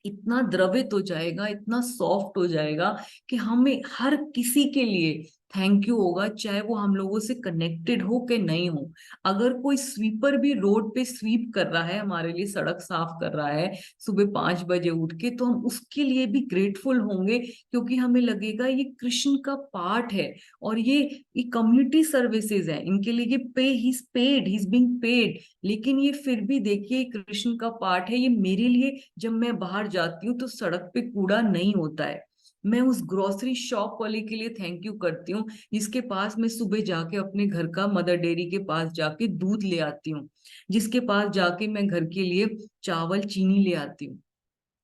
इतना द्रवित हो जाएगा, इतना सॉफ्ट हो जाएगा कि हमें हर किसी के लिए थैंक यू होगा, चाहे वो हम लोगों से कनेक्टेड हो कि नहीं हो। अगर कोई स्वीपर भी रोड पे स्वीप कर रहा है, हमारे लिए सड़क साफ कर रहा है सुबह 5 बजे उठ के, तो हम उसके लिए भी ग्रेटफुल होंगे, क्योंकि हमें लगेगा ये कृष्ण का पार्ट है। और ये कम्युनिटी सर्विसेज है, इनके लिए ये ही इज बीइंग पेड। लेकिन ये फिर भी देखिए कृष्ण का पार्ट है। ये मेरे लिए जब मैं बाहर जाती हूँ तो सड़क पे कूड़ा नहीं होता है। मैं उस ग्रोसरी शॉप वाले के लिए थैंक यू करती हूँ, जिसके पास मैं सुबह जाके अपने घर का मदर डेयरी के पास जाके दूध ले आती हूँ, जिसके पास जाके मैं घर के लिए चावल चीनी ले आती हूँ,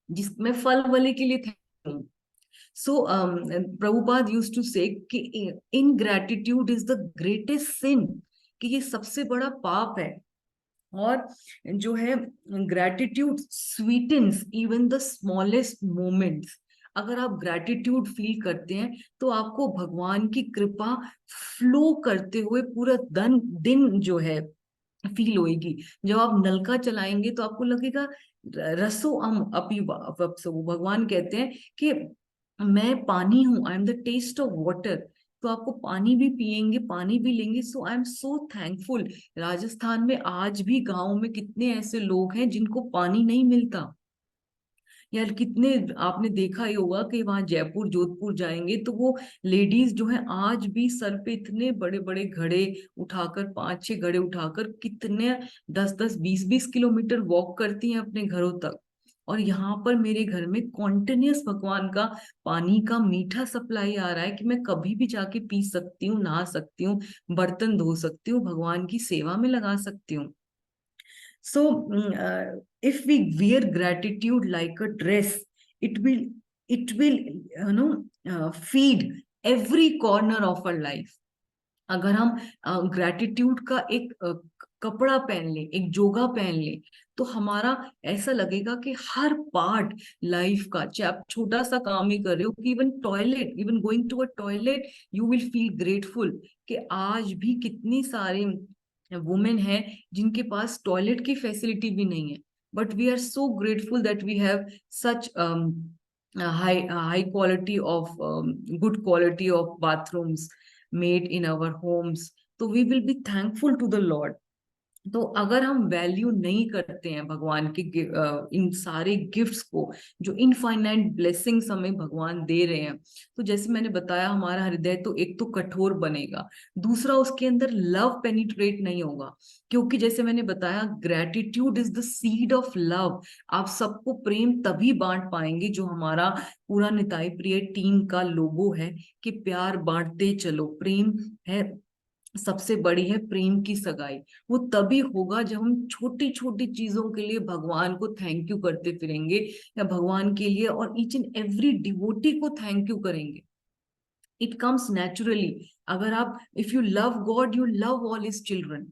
जिस मैं फल वाले के लिए थैंक हूँ। सो प्रभुपाद यूज्ड टू से कि ingratitude is the greatest sin, कि ये सबसे बड़ा पाप है। और जो है gratitude sweetens even the smallest moments. अगर आप ग्रैटिट्यूड फील करते हैं तो आपको भगवान की कृपा फ्लो करते हुए पूरा दिन जो है फील होएगी। जब आप नलका चलाएंगे तो आपको लगेगा रसो अम अपी वप्सो। भगवान कहते हैं कि मैं पानी हूं, I am the taste of water. तो आपको पानी भी पिएंगे, पानी भी लेंगे। So I am so thankful. Rajasthan में आज भी गांव में कितने ऐसे लोग हैं जिनको पानी नहीं मिलता। यार कितने, आपने देखा ही होगा कि वहां जयपुर जोधपुर जाएंगे तो वो लेडीज जो है आज भी सर पे इतने बड़े बड़े घड़े उठाकर, 5-6 घड़े उठाकर, कितने 10-10 20-20 किलोमीटर वॉक करती हैं अपने घरों तक। और यहाँ पर मेरे घर में कॉन्टिन्यूस भगवान का पानी का मीठा सप्लाई आ रहा है कि मैं कभी भी जाके पी सकती हूँ, नहा सकती हूँ, बर्तन धो सकती हूँ, भगवान की सेवा में लगा सकती हूँ। So, if we wear gratitude like a dress, it will feed every corner of our life. अगर हम ग्रेटिट्यूड का एक कपड़ा पहन ले, एक जोगा पहन ले, तो हमारा ऐसा लगेगा कि हर पार्ट लाइफ का, चाहे आप छोटा सा काम ही कर रहे हो, कि even toilet, even going to a toilet, you will feel grateful कि आज भी कितनी सारे वुमेन हैं जिनके पास टॉयलेट की फैसिलिटी भी नहीं है, but we are so grateful that we have such high quality of good quality of bathrooms made in our homes. So we will be thankful to the Lord. तो अगर हम value नहीं करते हैं भगवान के इन सारे गिफ्ट्स को, जो इनफाइनाइट ब्लेसिंग्स हमें भगवान दे रहे हैं, तो जैसे मैंने बताया हमारा हृदय तो एक तो कठोर बनेगा, दूसरा उसके अंदर लव पेनिट्रेट नहीं होगा। क्योंकि जैसे मैंने बताया gratitude is the seed of love. आप सबको प्रेम तभी बांट पाएंगे, जो हमारा पूरा निताई प्रिय टीम का लोगो है कि प्यार बांटते चलो। प्रेम है, सबसे बड़ी है प्रेम की सगाई। वो तभी होगा जब हम छोटी छोटी चीजों के लिए भगवान को थैंक यू करते फिरेंगे, या भगवान के लिए और ईच एंड एवरी डिवोटी को थैंक यू करेंगे। It comes naturally. अगर आप, if you love God you love all his children.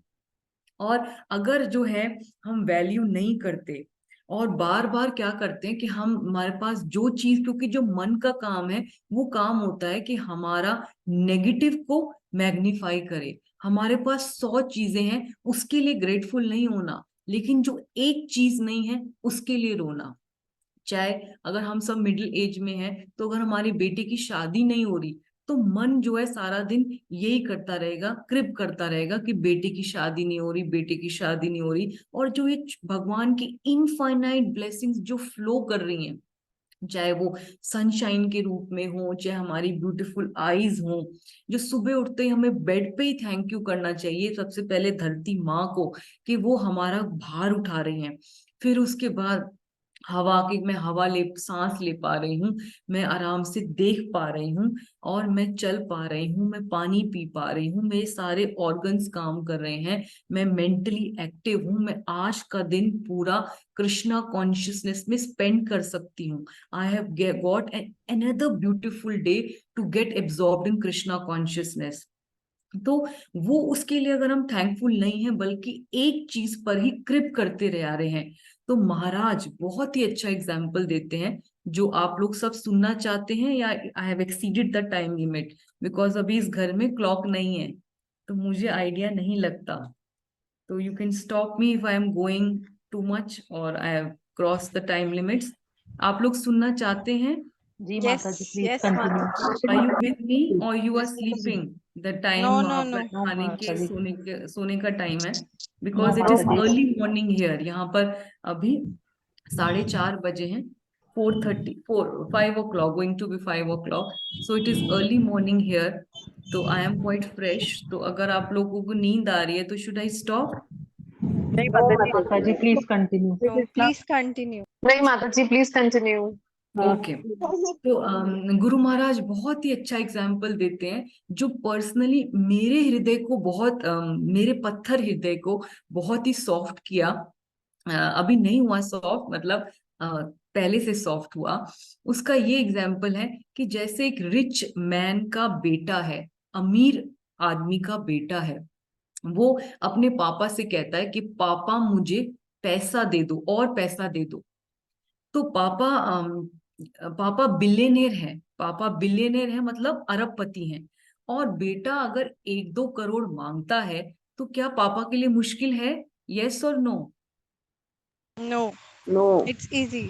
और अगर जो है हम वैल्यू नहीं करते और बार बार क्या करते हैं कि हम, हमारे पास जो चीज, क्योंकि जो मन का काम है वो काम होता है कि हमारा नेगेटिव को मैग्नीफाई करे, हमारे पास 100 चीजें हैं, उसके लिए ग्रेटफुल नहीं होना, लेकिन जो एक चीज नहीं है उसके लिए रोना। चाहे अगर हम सब मिडिल एज में हैं, तो अगर हमारी बेटी की शादी नहीं हो रही, तो मन जो है सारा दिन यही करता रहेगा, क्रिप करता रहेगा कि बेटी की शादी नहीं हो रही, बेटी की शादी नहीं हो रही। और जो ये भगवान की इनफाइनाइट ब्लेसिंग्स जो फ्लो कर रही हैं, चाहे वो सनशाइन के रूप में हो, चाहे हमारी ब्यूटीफुल आईज हो, जो सुबह उठते ही हमें बेड पे ही थैंक यू करना चाहिए सबसे पहले धरती माँ को, कि वो हमारा भार उठा रही हैं। फिर उसके बाद हवा की, मैं हवा ले, सांस ले पा रही हूँ, मैं आराम से देख पा रही हूँ, और मैं चल पा रही हूँ, मैं पानी पी पा रही हूँ, मेरे सारे ऑर्गन्स काम कर रहे हैं, मैं मेंटली एक्टिव हूँ, मैं आज का दिन पूरा कृष्णा कॉन्शियसनेस में स्पेंड कर सकती हूँ। I have got another beautiful day to get absorbed in Krishna consciousness. तो वो उसके लिए अगर हम थैंकफुल नहीं है, बल्कि एक चीज पर ही कृप करते रह आ रहे हैं, तो महाराज बहुत ही अच्छा एग्जाम्पल देते हैं, जो आप लोग सब सुनना चाहते हैं, या I have exceeded the time limit, because अभी इस घर में क्लॉक नहीं है, तो मुझे आइडिया नहीं लगता। तो you can stop me if I am going too much or I have cross the time limits. आप लोग सुनना चाहते हैं? जी Yes, माता जी, please yes, continue. Are you with me or you are sleeping? The No, time no, आपका no. No खाने माता के जी, सोने का टाइम है, नो बिकॉज इट इज माता जी। अर्ली मॉर्निंग हियर, यहाँ पर अभी 4:30 बजे हैं। 4:30, 5 o'clock, going to be 5 o'clock, so it is early morning here. तो आई एम क्वाइट फ्रेश, तो अगर आप लोगों को नींद आ रही है तो शुड आई स्टॉप? नहीं No, माता जी, Mataji. Please continue. No, please continue. नहीं माता जी, प्लीज कंटिन्यू। ओके। तो गुरु महाराज बहुत ही अच्छा एग्जाम्पल देते हैं, जो पर्सनली मेरे हृदय को बहुत मेरे पत्थर हृदय को बहुत ही सॉफ्ट किया। अभी नहीं हुआ सॉफ्ट, मतलब पहले से सॉफ्ट हुआ। उसका ये एग्जाम्पल है कि जैसे एक रिच मैन का बेटा है, अमीर आदमी का बेटा है, वो अपने पापा से कहता है कि पापा मुझे पैसा दे दो और पैसा दे दो। तो पापा बिलियनेर है, पापा बिलियनेर है, मतलब अरबपति हैं। और बेटा अगर 1-2 करोड़ मांगता है, तो क्या पापा के लिए मुश्किल है? Yes or no? No, no. it's easy.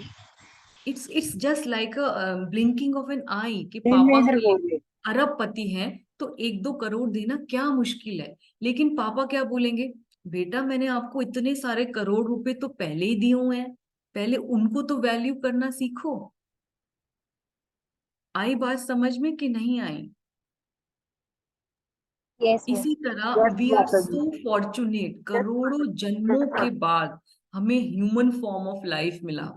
It's just like a blinking of an eye, कि पापा के लिए अरबपति हैं, तो 1-2 करोड़ देना क्या मुश्किल है। लेकिन पापा क्या बोलेंगे? बेटा मैंने आपको इतने सारे करोड़ रुपए तो पहले ही दिए हुए हैं, पहले उनको तो वैल्यू करना सीखो। आई बात समझ में कि नहीं आई? Yes, yes. इसी तरह यस वी आर माता जी। सो फॉर्चुनेट, करोड़ों जन्मों के बाद हमें ह्यूमन फॉर्म ऑफ लाइफ मिला।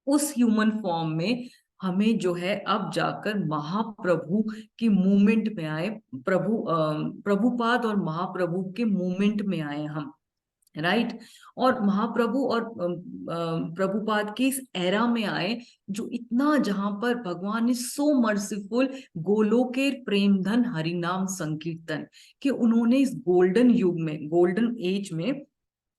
उस ह्यूमन फॉर्म में हमें जो है अब जाकर महाप्रभु की मूवमेंट में आए, प्रभुपाद और महाप्रभु के मूवमेंट में आए हम, राइट। और महाप्रभु और प्रभुपाद की इस एरा में आए, जो इतना, जहां पर भगवान इज सो मर्सीफुल, गोलोकेर प्रेम धन हरिनाम संकीर्तन, कि उन्होंने इस गोल्डन युग में, गोल्डन एज में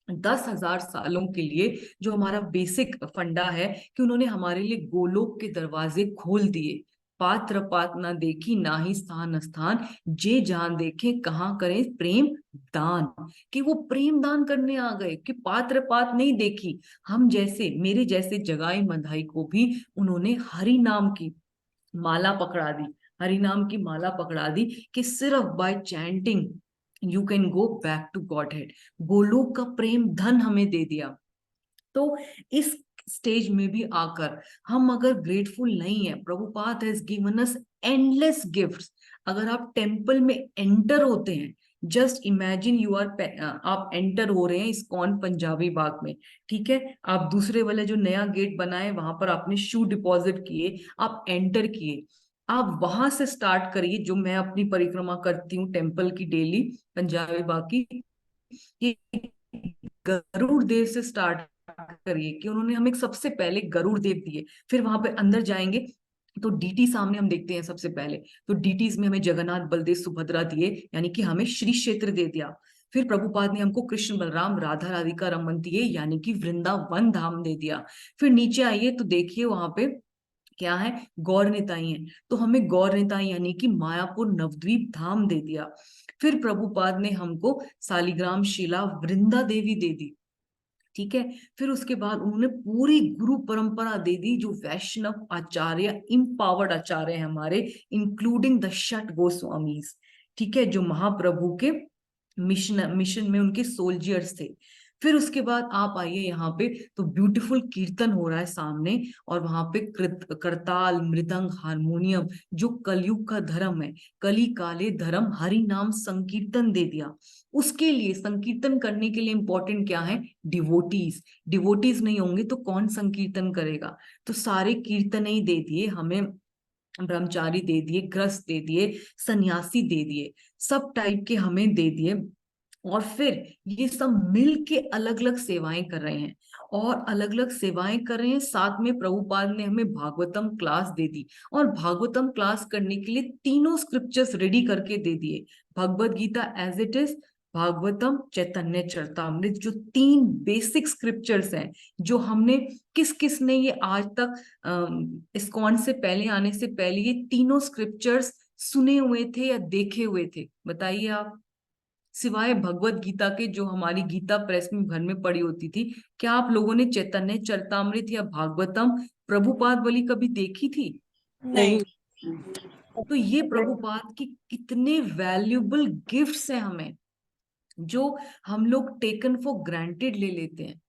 10,000 सालों के लिए, जो हमारा बेसिक फंडा है, कि उन्होंने हमारे लिए गोलोक के दरवाजे खोल दिए। पात्र पात ना देखी, ना ही स्थान स्थान, जे जहां देखे कहाँ करें प्रेम दान। कि वो प्रेम दान करने आ गए, कि पात्र पात नहीं देखी। हम जैसे, मेरे जैसे जगाई मंधाई को भी उन्होंने हरि नाम की माला पकड़ा दी, हरि नाम की माला पकड़ा दी, कि सिर्फ by chanting you can go back to godhead. Goloka का प्रेम धन हमें दे दिया। तो इस स्टेज में भी आकर हम अगर ग्रेटफुल नहीं है, Prabhupada has given us endless gifts. अगर आप टेम्पल में एंटर होते हैं, जस्ट इमेजिन यू आर, आप एंटर हो रहे हैं इस्कॉन पंजाबी बाग में, ठीक है, आप दूसरे वाले जो नया गेट बनाए वहां पर आपने शू डिपॉजिट किए, आप एंटर किए, आप वहां से स्टार्ट करिए, जो मैं अपनी परिक्रमा करती हूँ टेम्पल की डेली, पंजाबी बाग की, कि गरुड़ देव से स्टार्ट करिए, कि उन्होंने हमें सबसे पहले गरुड़ देव दिए। फिर वहां पे अंदर जाएंगे तो डीटी सामने हम देखते हैं सबसे पहले, तो डीटीज में हमें जगन्नाथ बलदेव सुभद्रा दिए, यानी कि हमें श्री क्षेत्र दे दिया। फिर प्रभुपाद ने हमको कृष्ण बलराम राधा राधिका रमन दिए, यानी कि वृंदावन धाम दे दिया। फिर नीचे आइए तो देखिए वहां पे क्या है, गौर निताई है, तो हमें गौर निताई यानी कि मायापुर नवद्वीप धाम दे दिया। फिर प्रभुपाद ने हमको सालिग्राम शिला वृंदा देवी दे दी, ठीक है। फिर उसके बाद उन्होंने पूरी गुरु परंपरा दे दी, जो वैष्णव आचार्य इम्पावर्ड आचार्य हैं हमारे, इंक्लूडिंग द शट गोस्वामीज, ठीक है, जो महाप्रभु के मिशन में उनके सोल्जर्स थे। फिर उसके बाद आप आइए यहाँ पे, तो ब्यूटीफुल कीर्तन हो रहा है सामने, और वहां पे करताल, मृदंग, हारमोनियम, जो कलयुग का धर्म है, कली काले धर्म, हरि नाम संकीर्तन दे दिया। उसके लिए संकीर्तन करने के लिए इंपॉर्टेंट क्या है, डिवोटीज। डिवोटीज नहीं होंगे तो कौन संकीर्तन करेगा, तो सारे कीर्तन ही दे दिए हमें, ब्रह्मचारी दे दिए, गृहस्थ दे दिए, सन्यासी दे दिए, सब टाइप के हमें दे दिए। और फिर ये सब मिल के अलग अलग सेवाएं कर रहे हैं, और अलग अलग सेवाएं कर रहे हैं। साथ में प्रभुपाद ने हमें भागवतम क्लास दे दी, और भागवतम क्लास करने के लिए तीनों स्क्रिप्चर्स रेडी करके दे दिए, Bhagavad Gita as it is, Bhagavatam, Chaitanya Charitamrita, जो 3 बेसिक स्क्रिप्चर्स हैं, जो हमने किस किस ने ये आज तक इस्कॉन से पहले आने से पहले ये तीनों स्क्रिप्चर्स सुने हुए थे या देखे हुए थे, बताइए आप, सिवाय भगवत गीता के, जो हमारी गीता प्रेस में घर में पड़ी होती थी। क्या आप लोगों ने चैतन्य चरितामृत या भागवतम प्रभुपाद वाली कभी देखी थी? नहीं। तो ये प्रभुपाद की कितने वैल्यूबल गिफ्ट्स हैं हमें, जो हम लोग टेकन फॉर ग्रांटेड ले लेते हैं।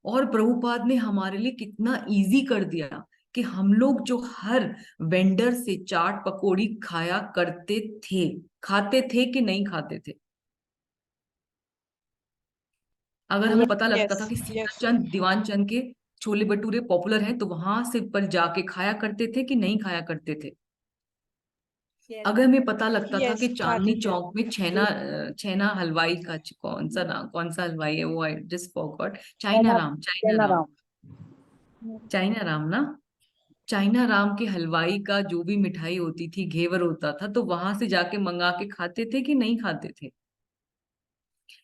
और प्रभुपाद ने हमारे लिए कितना इजी कर दिया कि हम लोग जो हर वेंडर से चाट पकौड़ी खाया करते थे, खाते थे कि नहीं खाते थे? अगर हमें पता लगता था यस कि यस सीताचंद दीवान चंद के छोले भटूरे पॉपुलर हैं, तो वहां से पर जाके खाया करते थे कि नहीं खाया करते थे? अगर हमें पता लगता था कि यस चांदनी खाते थे। चौक में छेना हलवाई का कौन सा नाम, कौन सा हलवाई है वो, I just forgot, China Ram, China China Ram, Ram. China Ram ना, चाइना राम के हलवाई का जो भी मिठाई होती थी, घेवर होता था, तो वहां से जाके मंगा के खाते थे कि नहीं खाते थे?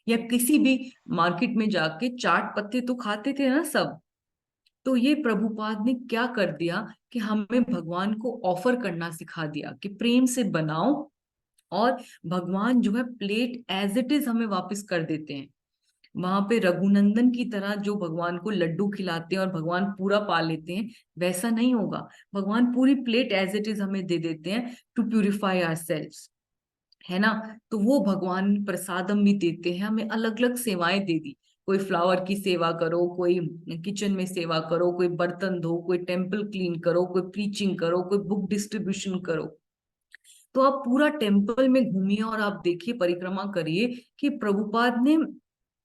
या किसी भी मार्केट में जाके चाट पत्ते तो खाते थे ना सब। तो ये प्रभुपाद ने क्या कर दिया कि हमें भगवान को ऑफर करना सिखा दिया कि प्रेम से बनाओ, और भगवान जो है प्लेट एज इट इज हमें वापस कर देते हैं। वहां पे रघुनंदन की तरह जो भगवान को लड्डू खिलाते हैं और भगवान पूरा पा लेते हैं, वैसा नहीं होगा। भगवान पूरी प्लेट एज इट इज हमें दे देते हैं, टू प्यूरिफाई आवर सेल्फ, है ना। तो वो भगवान प्रसादम भी देते हैं हमें, अलग अलग सेवाएं दे दी। कोई फ्लावर की सेवा करो, कोई किचन में सेवा करो, कोई बर्तन धो, कोई टेम्पल क्लीन करो, कोई प्रीचिंग करो, कोई बुक डिस्ट्रीब्यूशन करो। तो आप पूरा टेम्पल में घूमिए और आप देखिए, परिक्रमा करिए कि प्रभुपाद ने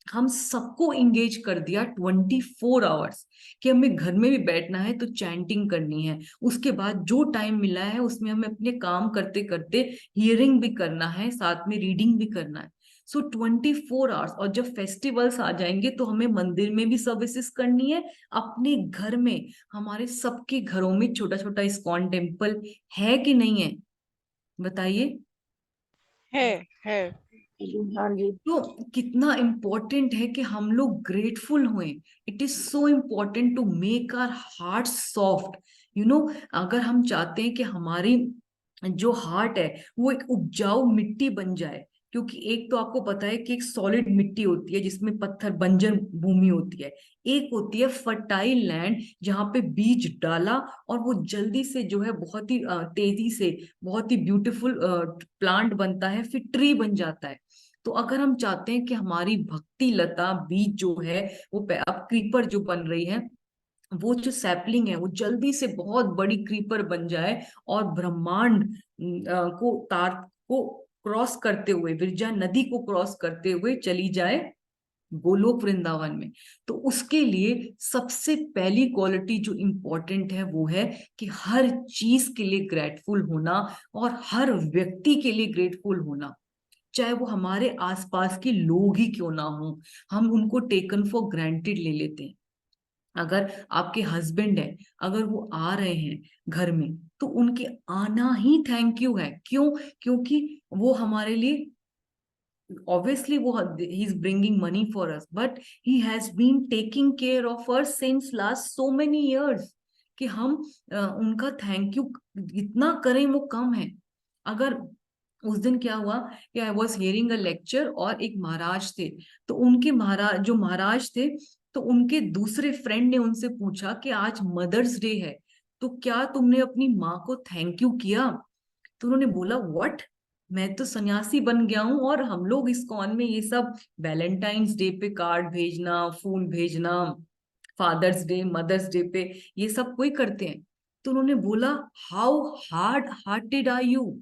हम सबको इंगेज कर दिया 24 आवर्स, कि हमें घर में भी बैठना है तो चैंटिंग करनी है, उसके बाद जो टाइम मिला है उसमें हमें अपने काम करते करते हियरिंग भी करना है, साथ में रीडिंग भी करना है। सो 24 आवर्स। और जब फेस्टिवल्स आ जाएंगे तो हमें मंदिर में भी सर्विसेज करनी है, अपने घर में, हमारे सबके घरों में छोटा छोटा इस्कॉन टेम्पल है कि नहीं है, बताइए। है है। हाँ जी. तो कितना इम्पोर्टेंट है कि हम लोग ग्रेटफुल हुए। It is so important to make our heart soft, you know. अगर हम चाहते हैं कि हमारी जो हार्ट है वो एक उपजाऊ मिट्टी बन जाए, क्योंकि एक तो आपको पता है कि एक सॉलिड मिट्टी होती है जिसमें पत्थर, बंजर भूमि होती है, एक होती है फर्टाइल लैंड जहाँ पे बीज डाला और वो जल्दी से जो है बहुत ही तेजी से बहुत ही ब्यूटीफुल प्लांट बनता है, फिर ट्री बन जाता है। तो अगर हम चाहते हैं कि हमारी भक्ति लता बीज जो है वो अब क्रीपर जो बन रही है, वो जो सैपलिंग है वो जल्दी से बहुत बड़ी क्रीपर बन जाए, और ब्रह्मांड को तार को क्रॉस करते हुए, विरजा नदी को क्रॉस करते हुए चली जाए गोलोक वृंदावन में, तो उसके लिए सबसे पहली क्वालिटी जो इंपॉर्टेंट है वो है कि हर चीज के लिए ग्रेटफुल होना, और हर व्यक्ति के लिए ग्रेटफुल होना, चाहे वो हमारे आसपास के लोग ही क्यों ना हो, हम उनको टेकन फॉर ग्रांटेड ले लेते हैं। अगर आपके हस्बैंड है, अगर वो आ रहे हैं घर में, तो उनके आना ही थैंक यू है, क्यों? क्योंकि वो हमारे लिए, obviously वो he is bringing money for us, but he has been taking care of us since last so many years, कि हम उनका थैंक यू इतना करें वो कम है। अगर उस दिन क्या हुआ कि I was hearing a lecture और एक महाराज थे, तो उनके महाराज थे, तो उनके दूसरे फ्रेंड ने उनसे पूछा कि आज मदर्स डे है, तो क्या तुमने अपनी माँ को थैंक यू किया? तो उन्होंने बोला व्हाट, मैं तो सन्यासी बन गया हूँ और हम लोग इस्कॉन में ये सब वैलेंटाइंस डे पे कार्ड भेजना, फूल भेजना, फादर्स डे, मदर्स डे पे ये सब कोई करते हैं? तो उन्होंने बोला how hard hearted are you,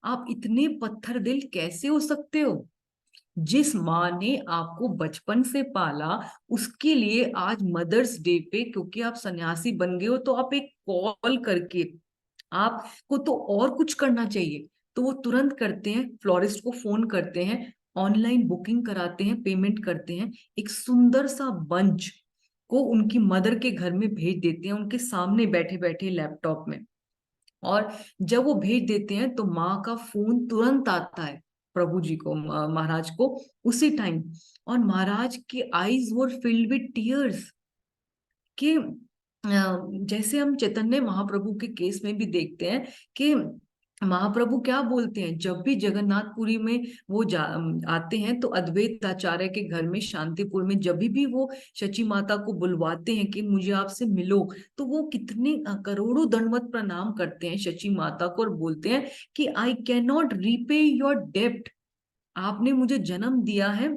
आप इतने पत्थर दिल कैसे हो सकते हो? जिस माँ ने आपको बचपन से पाला, उसके लिए आज मदर्स डे पे क्योंकि आप सन्यासी बन गए हो तो आप एक कॉल करके, आपको तो और कुछ करना चाहिए। तो वो तुरंत करते हैं, फ्लोरिस्ट को फोन करते हैं, ऑनलाइन बुकिंग कराते हैं, पेमेंट करते हैं, एक सुंदर सा बंच को उनकी मदर के घर में भेज देते हैं, उनके सामने बैठे बैठे लैपटॉप में। और जब वो भेज देते हैं तो माँ का फोन तुरंत आता है प्रभु जी को, महाराज को, उसी टाइम। और महाराज की eyes were filled with tears कि जैसे हम चैतन्य महाप्रभु के केस में भी देखते हैं कि महाप्रभु क्या बोलते हैं, जब भी जगन्नाथपुरी में वो आते हैं तो अद्वैत आचार्य के घर में शांतिपुर में जब भी वो शची माता को बुलवाते हैं कि मुझे आपसे मिलो, तो वो कितने करोड़ों दंडवत प्रणाम करते हैं शची माता को और बोलते हैं कि I can not repay your डेप्ट, आपने मुझे जन्म दिया है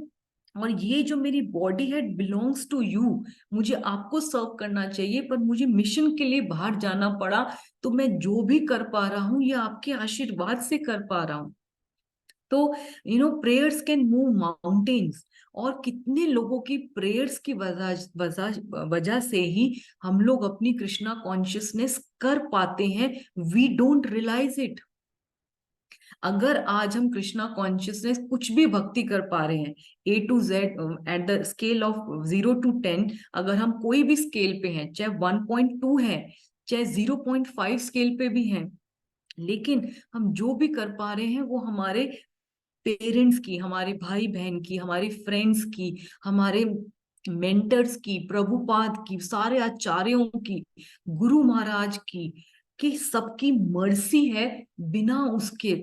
और ये जो मेरी बॉडी है बिलोंग्स टू यू, मुझे आपको सर्व करना चाहिए, पर मुझे मिशन के लिए बाहर जाना पड़ा, तो मैं जो भी कर पा रहा हूँ ये आपके आशीर्वाद से कर पा रहा हूँ। तो प्रेयर्स कैन मूव माउंटेन्स, और कितने लोगों की प्रेयर्स की वजह से ही हम लोग अपनी कृष्णा कॉन्शियसनेस कर पाते हैं, वी डोंट रियलाइज इट। अगर आज हम कृष्णा कॉन्शियसनेस कुछ भी भक्ति कर पा रहे हैं, A to Z at the scale of 0 to 10, अगर हम कोई भी स्केल पे हैं, चाहे 1.2 है, चाहे 0.5 स्केल पे भी हैं, लेकिन हम जो भी कर पा रहे हैं वो हमारे पेरेंट्स की, हमारे भाई बहन की, हमारे फ्रेंड्स की, हमारे मेंटर्स की, प्रभुपाद की, सारे आचार्यों की, गुरु महाराज की, कि सबकी मर्सी है, बिना उसके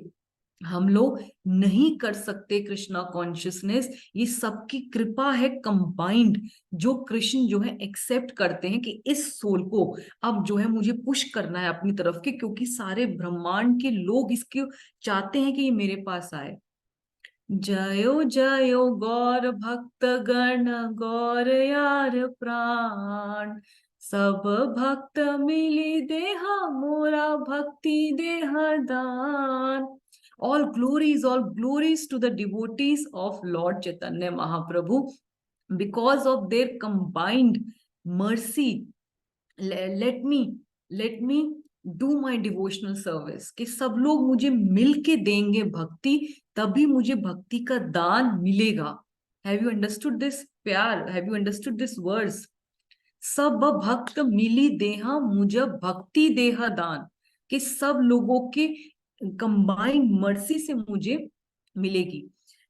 हम लोग नहीं कर सकते कृष्णा कॉन्शियसनेस। ये सबकी कृपा है कंबाइंड, जो कृष्ण जो है एक्सेप्ट करते हैं कि इस सोल को अब जो है मुझे पुश करना है अपनी तरफ के, क्योंकि सारे ब्रह्मांड के लोग इसके चाहते हैं कि ये मेरे पास आए। जयो जयो गौर भक्त गण, गौर यार प्राण, सब भक्त मिली देहा मोरा भक्ति देह दान। All glories to the devotees of Lord Chaitanya Mahaprabhu, because of their combined mercy. Let me do my devotional service, कि सब लोग मुझे मिल के देंगे भक्ति, तभी मुझे भक्ति का दान मिलेगा। Have you understood this प्यार? Have you understood this verse? सब भक्त मिली देहा मुझे भक्ति देहा दान, कि सब लोगों के कंबाइंड मर्सी से मुझे मिलेगी,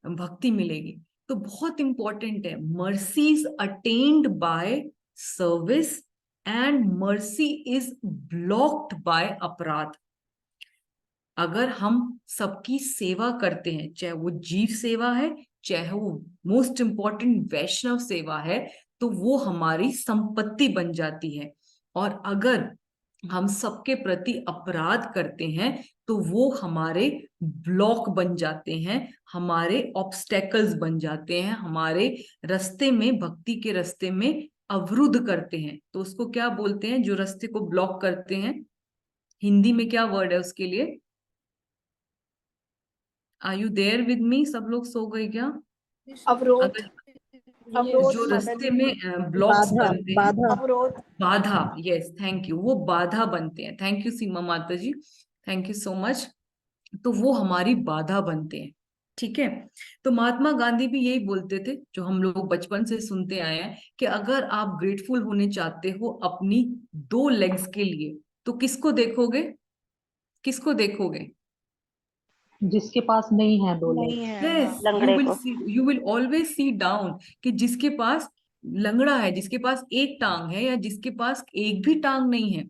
भक्ति मिलेगी। तो बहुत इंपॉर्टेंट है, mercy is attend bye service and mercy is blocked by अपराध। अगर हम सबकी सेवा करते हैं, चाहे वो जीव सेवा है, चाहे वो मोस्ट इंपॉर्टेंट वैष्णव सेवा है, तो वो हमारी संपत्ति बन जाती है। और अगर हम सबके प्रति अपराध करते हैं तो वो हमारे ब्लॉक बन जाते हैं, हमारे ऑब्स्टेकल्स बन जाते हैं, हमारे रास्ते में, भक्ति के रास्ते में अवरुद्ध करते हैं। तो उसको क्या बोलते हैं, जो रास्ते को ब्लॉक करते हैं? हिंदी में क्या वर्ड है उसके लिए? Are you there with me? सब लोग सो गए क्या? अवरोध, अगर अवरोध जो माता रास्ते जी, में ब्लॉक्स बाधा बनते हैं, बाधा अवरोध। बाधा, यस थैंक यू, वो बाधा बनते हैं। थैंक यू सीमा माता जी, थैंक यू सो मच। तो वो हमारी बाधा बनते हैं, ठीक है। तो महात्मा गांधी भी यही बोलते थे, जो हम लोग बचपन से सुनते आए हैं, कि अगर आप ग्रेटफुल होने चाहते हो अपनी 2 लेग्स के लिए, तो किसको देखोगे? किसको देखोगे? जिसके पास नहीं है 2 लेग। नहीं है, यस, हाँ। यू लंगड़े विल को। See, you will always see down, कि जिसके पास लंगड़ा है, जिसके पास एक टांग है, या जिसके पास एक भी टांग नहीं है,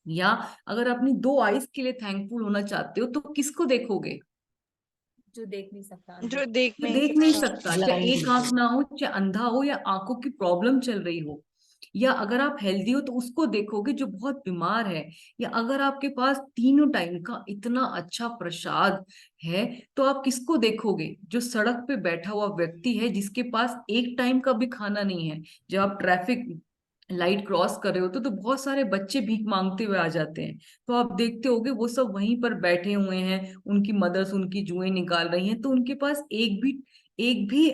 या अगर अपनी 2 आइज के लिए थैंकफुल होना चाहते हो तो किसको देखोगे? जो देख नहीं सकता, जो देख जो नहीं देख नहीं सकता। सकता, चाहे Blind एक आंख people. ना हो, चाहे अंधा हो, या आंखों की प्रॉब्लम चल रही हो, या अगर आप हेल्दी हो तो उसको देखोगे जो बहुत बीमार है, या अगर आपके पास तीनों टाइम का इतना अच्छा प्रसाद है तो आप किसको देखोगे? जो सड़क पे बैठा हुआ व्यक्ति है, जिसके पास एक टाइम का भी खाना नहीं है। जब आप ट्रैफिक लाइट क्रॉस कर रहे होते तो बहुत सारे बच्चे भीख मांगते हुए आ जाते हैं, तो आप देखते होगे वो सब वहीं पर बैठे हुए हैं, उनकी मदर्स उनकी जुएं निकाल रही हैं, तो उनके पास एक भी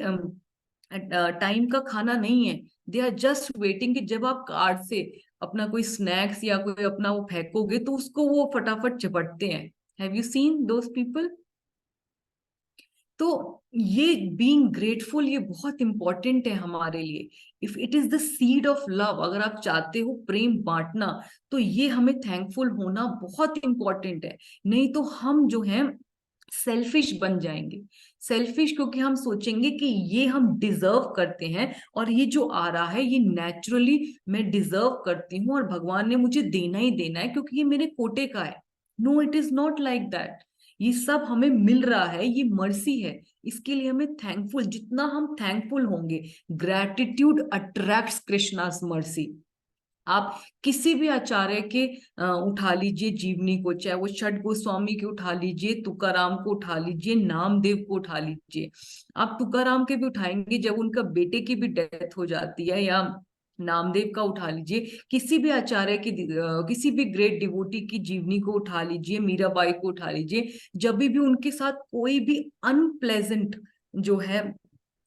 टाइम का खाना नहीं है। दे आर जस्ट वेटिंग कि जब आप कार्ड से अपना कोई स्नैक्स या कोई अपना वो फेंकोगे तो उसको वो फटाफट झपटते हैं। Have you seen those people? तो ये बीइंग ग्रेटफुल ये बहुत इंपॉर्टेंट है हमारे लिए। If it is the seed of love, अगर आप चाहते हो प्रेम बांटना, तो ये हमें थैंकफुल होना बहुत इंपॉर्टेंट है। नहीं तो हम जो है सेल्फिश बन जाएंगे। सेल्फिश क्योंकि हम सोचेंगे कि ये हम डिजर्व करते हैं, और ये जो आ रहा है ये नेचुरली मैं डिजर्व करती हूँ, और भगवान ने मुझे देना ही देना है क्योंकि ये मेरे कोटे का है। No, it is not like that. ये सब हमें मिल रहा है, ये मर्सी है, इसके लिए हमें थैंकफुल, जितना हम थैंकफुल होंगे, ग्रैटिट्यूड अट्रैक्ट्स कृष्णास मर्सी। आप किसी भी आचार्य के उठा लीजिए जीवनी को, चाहे वो छठ गोस्वामी के उठा लीजिए, तुकाराम को उठा लीजिए, नामदेव को उठा लीजिए। आप तुकाराम के भी उठाएंगे जब उनका बेटे की भी डेथ हो जाती है, या नामदेव का उठा लीजिए, किसी भी आचार्य की किसी भी ग्रेट डिवोटी की जीवनी को उठा लीजिए, मीराबाई को उठा लीजिए, जब भी उनके साथ कोई भी अनप्लेजेंट जो है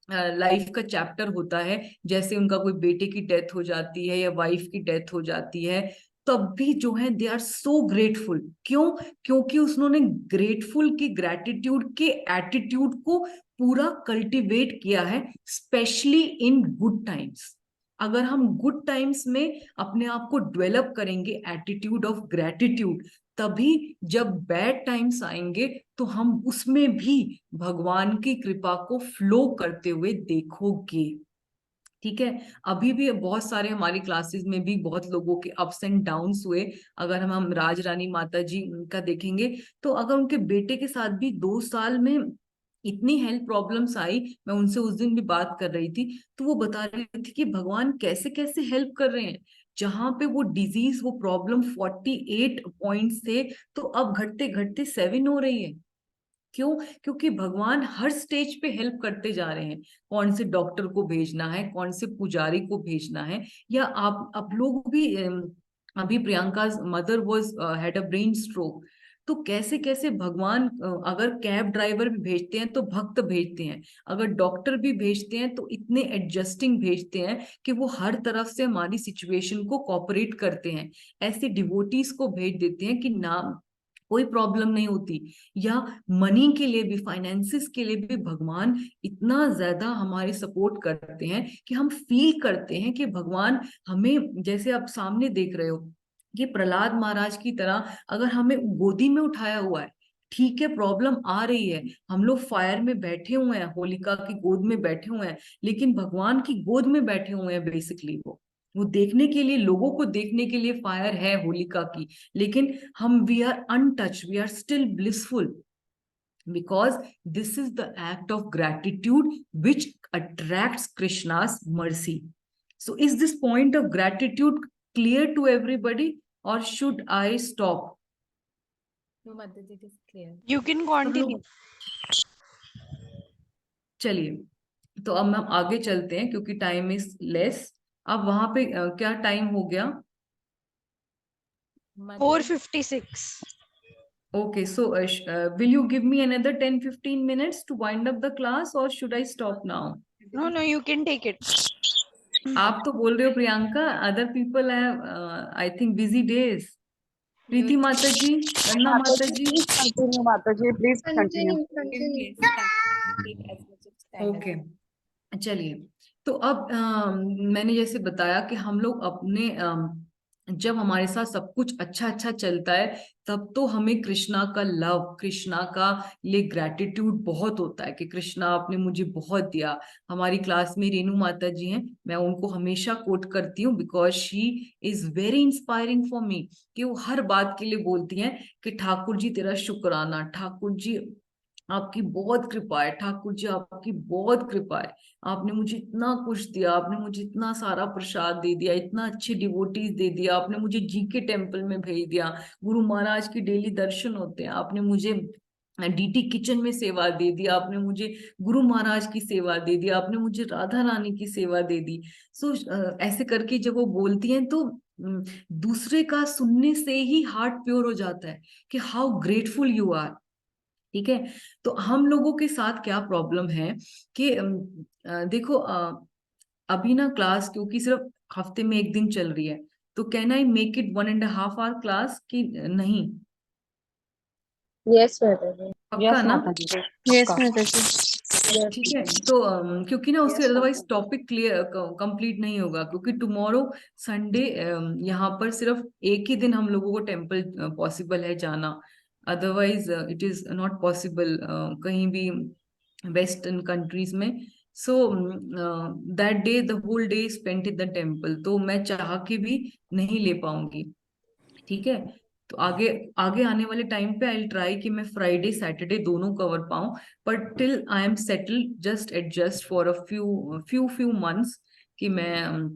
लाइफ का चैप्टर होता है, जैसे उनका कोई बेटे की डेथ हो जाती है या वाइफ की डेथ हो जाती है, तब भी जो है दे आर सो ग्रेटफुल। क्यों? क्योंकि उन्होंने ग्रेटफुल की ग्रेटिट्यूड के एटीट्यूड को पूरा कल्टीवेट किया है, स्पेशली इन गुड टाइम्स। अगर हम गुड टाइम्स में अपने आप को डेवलप करेंगे एटीट्यूड ऑफ ग्रेटिट्यूड, तभी जब बैड टाइम्स आएंगे तो हम उसमें भी भगवान की कृपा को फ्लो करते हुए देखोगे। ठीक है? अभी भी बहुत सारे हमारी क्लासेस में भी बहुत लोगों के अप्स एंड डाउन्स हुए। अगर हम राज रानी माता जी का देखेंगे, तो अगर उनके बेटे के साथ भी 2 साल में इतनी हेल्थ प्रॉब्लम्स आई, मैं उनसे उस दिन भी बात कर रही थी, तो वो बता रही थी कि भगवान कैसे कैसे हेल्प कर रहे हैं। जहां पे वो डिजीज वो प्रॉब्लम 48 पॉइंट्स थे, तो अब घटते घटते 7 हो रही है। क्यों? क्योंकि भगवान हर स्टेज पे हेल्प करते जा रहे हैं। कौन से डॉक्टर को भेजना है, कौन से पुजारी को भेजना है, या आप लोग भी अभी Priyanka mother was had a brain stroke, तो कैसे कैसे भगवान अगर कैब ड्राइवर भी भेजते हैं तो भक्त भेजते हैं, अगर डॉक्टर भी भेजते हैं तो इतने एडजस्टिंग भेजते हैं कि वो हर तरफ से हमारी सिचुएशन को कोऑपरेट करते हैं। ऐसे डिवोटीज को भेज देते हैं कि ना कोई प्रॉब्लम नहीं होती। या मनी के लिए भी, फाइनेंसिस के लिए भी भगवान इतना ज्यादा हमारे सपोर्ट करते हैं कि हम फील करते हैं कि भगवान हमें, जैसे आप सामने देख रहे हो कि प्रहलाद महाराज की तरह अगर हमें गोदी में उठाया हुआ है, ठीक है प्रॉब्लम आ रही है, हम लोग फायर में बैठे हुए हैं, होलिका की गोद में बैठे हुए हैं, लेकिन भगवान की गोद में बैठे हुए हैं। बेसिकली वो देखने के लिए, लोगों को देखने के लिए फायर है होलिका की, लेकिन हम we are untouch, we are still blissful, because this is the act of gratitude which attracts Krishna's mercy. So is this point of gratitude clear to everybody, or should I stop? No, Madhuri, it is clear. You can सब continue. लोग चलिए, तो अब हम आगे चलते हैं क्योंकि टाइम इज लेस। अब वहां पे क्या टाइम हो गया? Madhuri, 4:56. Okay, so will you give me another 10-15 minutes to wind up the class, or should I stop now? No, no, you can take it. आप तो बोल रहे हो Priyanka, other people have I think busy days. Preeti माता जी, अन्ना माता जी। Continue, Mataji. Please continue. take as much of time as okay, चलिए। तो अब मैंने जैसे बताया कि हम लोग अपने जब हमारे साथ सब कुछ अच्छा अच्छा चलता है तब तो हमें कृष्णा का लव, कृष्णा का लिए ग्रेटिट्यूड बहुत होता है कि कृष्णा आपने मुझे बहुत दिया। हमारी क्लास में रेनू माता जी हैं, मैं उनको हमेशा कोट करती हूँ because she is very inspiring for me, कि वो हर बात के लिए बोलती हैं कि ठाकुर जी तेरा शुक्राना, ठाकुर जी आपकी बहुत कृपा है, ठाकुर जी आपकी बहुत कृपा है, आपने मुझे इतना कुछ दिया, आपने मुझे इतना सारा प्रसाद दे दिया, इतना अच्छे डिवोटीज दे दिया, आपने मुझे जीके टेम्पल में भेज दिया, गुरु महाराज के डेली दर्शन होते हैं, आपने मुझे डीटी किचन में सेवा दे दी, आपने मुझे गुरु महाराज की सेवा दे दी, आपने मुझे राधा रानी की सेवा दे दी। सो ऐसे करके जब वो बोलती हैं तो दूसरे का सुनने से ही हार्ट प्योर हो जाता है कि हाउ ग्रेटफुल यू आर। ठीक है, तो हम लोगों के साथ क्या प्रॉब्लम है कि देखो अभी ना क्लास क्योंकि सिर्फ हफ्ते में एक दिन चल रही है, तो can I make it 1.5 hour class कि नहीं? Yes, Mataji. पक्का Yes, ना? Mataji. Yes, Pक्का. Mataji. Yes. ठीक है, तो क्योंकि ना उससे Yes, otherwise Mataji. Topic clear complete नहीं होगा, क्योंकि टुमारो संडे यहाँ पर सिर्फ एक ही दिन हम लोगों को टेम्पल पॉसिबल है जाना, otherwise it is not possible कहीं भी वेस्टर्न कंट्रीज में। So that day the whole day spent in the temple, तो मैं चाह के भी नहीं ले पाऊंगी। ठीक है, तो आगे आगे आने वाले टाइम पे आई ट्राई कि मैं फ्राइडे सैटरडे दोनों कवर पाऊं, but till I am settle just adjust for a few months कि मैं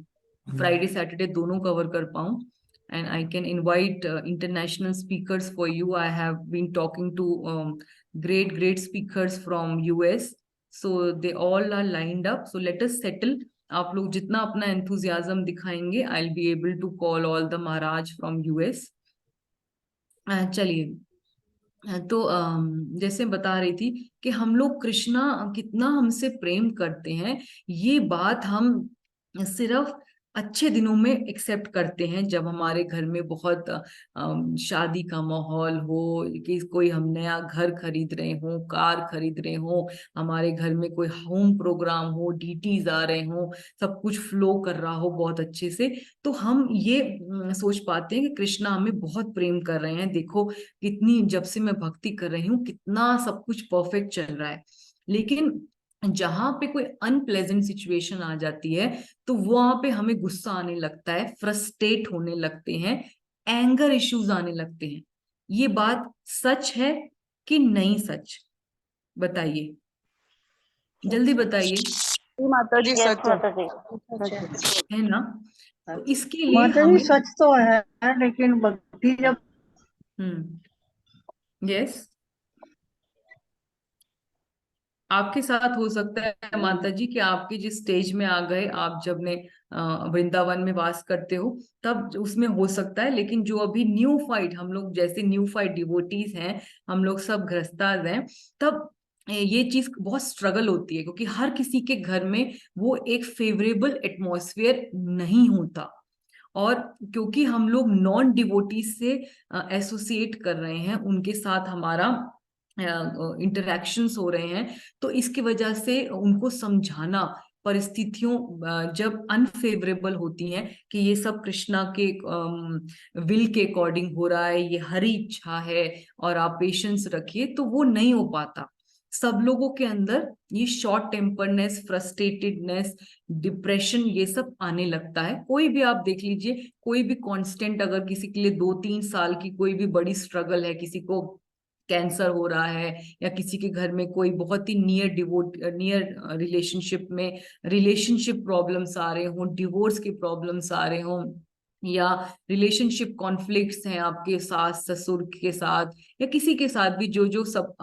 फ्राइडे सैटरडे दोनों कवर कर पाऊं, and I can invite international speakers for you. I have been talking to great speakers from US, so they all are lined up, so let us settle। आप लोग जितना अपना enthusiasm दिखाएंगे I will be able to call all the Maharaj from US. चलिए, तो जैसे बता रही थी कि हम लोग कृष्णा कितना हमसे प्रेम करते हैं, ये बात हम सिर्फ अच्छे दिनों में एक्सेप्ट करते हैं, जब हमारे घर में बहुत शादी का माहौल हो, कि कोई हम नया घर खरीद रहे हो, कार खरीद रहे हो, हमारे घर में कोई होम प्रोग्राम हो, डीटीज आ रहे हो, सब कुछ फ्लो कर रहा हो बहुत अच्छे से, तो हम ये सोच पाते हैं कि कृष्णा हमें बहुत प्रेम कर रहे हैं, देखो कितनी जब से मैं भक्ति कर रही हूँ कितना सब कुछ परफेक्ट चल रहा है। लेकिन जहां पे कोई अनप्लेजेंट सिचुएशन आ जाती है तो वहां पे हमें गुस्सा आने लगता है, फ्रस्ट्रेट होने लगते हैं, एंगर इश्यूज आने लगते हैं। ये बात सच है कि नहीं सच? बताइए, जल्दी बताइए। जी माताजी Yes, सच है. Mataji. सच है. है ना? तो इसके लिए माताजी हमें सच तो है लेकिन भक्ति जब यस, आपके साथ हो सकता है माता जी कि आपके जिस स्टेज में आ गए, आप जब ने वृंदावन में वास करते हो तब उसमें हो सकता है, लेकिन जो अभी न्यू फाइट, हम लोग जैसे न्यू फाइट डिवोटीज हैं, हम लोग सब गृहस्थास हैं, तब ये चीज बहुत स्ट्रगल होती है, क्योंकि हर किसी के घर में वो एक फेवरेबल एटमॉस्फेयर नहीं होता, और क्योंकि हम लोग नॉन डिवोटीज से एसोसिएट कर रहे हैं, उनके साथ हमारा इंटरेक्शंस हो रहे हैं, तो इसकी वजह से उनको समझाना, परिस्थितियों जब अनफेवरेबल होती हैं कि ये सब कृष्णा के विल के अकॉर्डिंग हो रहा है, ये हरी इच्छा है और आप पेशेंस रखिए, तो वो नहीं हो पाता। सब लोगों के अंदर ये शॉर्ट टेम्परनेस, फ्रस्ट्रेटेडनेस, डिप्रेशन, ये सब आने लगता है। कोई भी आप देख लीजिए, कोई भी कांस्टेंट अगर किसी के लिए 2-3 साल की कोई भी बड़ी स्ट्रगल है, किसी को कैंसर हो रहा है, या किसी के घर में कोई बहुत ही नियर रिलेशनशिप में रिलेशनशिप प्रॉब्लम्स आ रहे हो, डिवोर्स के प्रॉब्लम्स आ रहे हो, या रिलेशनशिप कॉन्फ्लिक्ट्स हैं आपके सास ससुर के साथ, या किसी के साथ भी, जो जो सब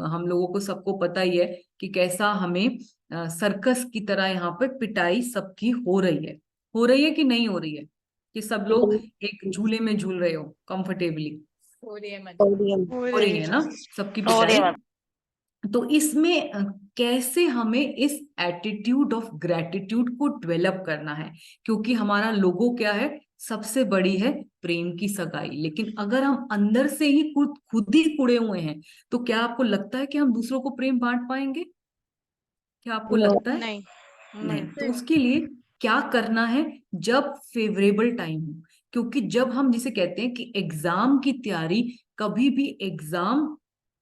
हम लोगों को सबको पता ही है कि कैसा हमें सर्कस की तरह यहाँ पर पिटाई सबकी हो रही है कि नहीं हो रही है, कि सब लोग एक झूले में झूल रहे हो कंफर्टेबली? हो रही है मत हो रही है ना सबकी हो रही है पिटाई? तो इसमें कैसे हमें इस एटीट्यूड ऑफ ग्रेटिट्यूड को डेवलप करना है, क्योंकि हमारा लोगो क्या है, सबसे बड़ी है प्रेम की सगाई। लेकिन अगर हम अंदर से ही खुद ही कुड़े हुए हैं, तो क्या आपको लगता है कि हम दूसरों को प्रेम बांट पाएंगे? क्या आपको लगता है? नहीं, नहीं। तो उसके लिए क्या करना है, जब फेवरेबल टाइम हो, क्योंकि जब हम जिसे कहते हैं कि एग्जाम की तैयारी कभी भी एग्जाम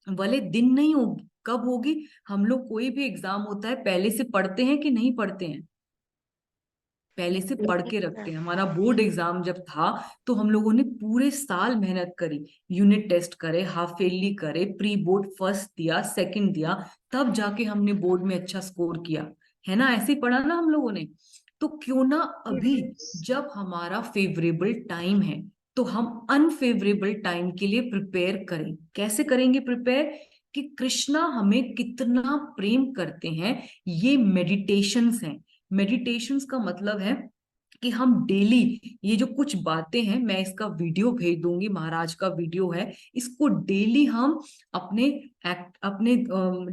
वाले दिन नहीं होगी, कब होगी? हम लोग कोई भी एग्जाम होता है पहले से पढ़ते हैं कि नहीं पढ़ते हैं? पहले से पढ़ के रखते हैं। हमारा बोर्ड एग्जाम जब था तो हम लोगों ने पूरे साल मेहनत करी, यूनिट टेस्ट करे, हाफ ईयरली करे, प्री बोर्ड फर्स्ट दिया, सेकंड दिया, तब जाके हमने बोर्ड में अच्छा स्कोर किया, है ना? ऐसे ही पढ़ा ना हम लोगों ने। तो क्यों ना अभी जब हमारा फेवरेबल टाइम है तो हम अनफेवरेबल टाइम के लिए प्रिपेयर करें। कैसे करेंगे प्रिपेयर? कि कृष्णा हमें कितना प्रेम करते हैं, ये मेडिटेशंस हैं। मेडिटेशंस का मतलब है कि हम डेली ये जो कुछ बातें हैं, मैं इसका वीडियो भेज दूंगी, महाराज का वीडियो है, इसको डेली हम अपने अपने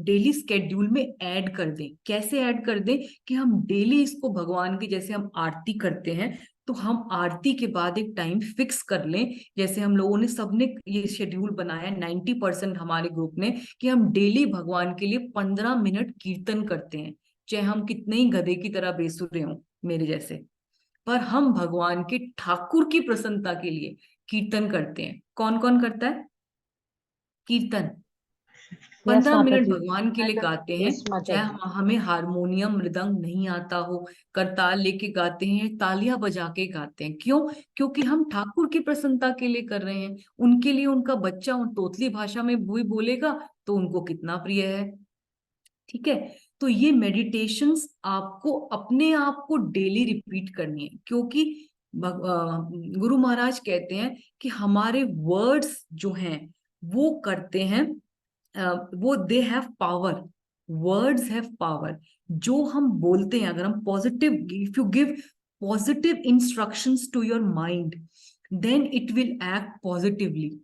डेली स्केड्यूल में ऐड कर दें। कैसे ऐड कर दें? कि हम डेली इसको भगवान की, जैसे हम आरती करते हैं तो हम आरती के बाद एक टाइम फिक्स कर लें। जैसे हम लोगों ने सबने ये शेड्यूल बनाया 90% हमारे ग्रुप ने, कि हम डेली भगवान के लिए 15 मिनट कीर्तन करते हैं, चाहे हम कितने ही गधे की तरह बेसुरे हों मेरे जैसे, पर हम भगवान के ठाकुर की प्रसन्नता के लिए कीर्तन करते हैं। कौन कौन करता है कीर्तन? 15 मिनट भगवान के लिए गाते हैं, चाहे हमें हारमोनियम मृदंग नहीं आता हो, करताल लेके गाते हैं, तालियां बजा के गाते हैं। क्यों? क्योंकि हम ठाकुर की प्रसन्नता के लिए कर रहे हैं, उनके लिए। उनका बच्चा उन तोतली भाषा में भी बोलेगा तो उनको कितना प्रिय है। ठीक है? तो ये मेडिटेशंस आपको अपने आप को डेली रिपीट करनी है, क्योंकि गुरु महाराज कहते हैं कि हमारे वर्ड्स जो हैं वो करते हैं, वो they have power, words have power. जो हम बोलते हैं, अगर हम positive, if you give positive instructions to your mind, then it will act positively.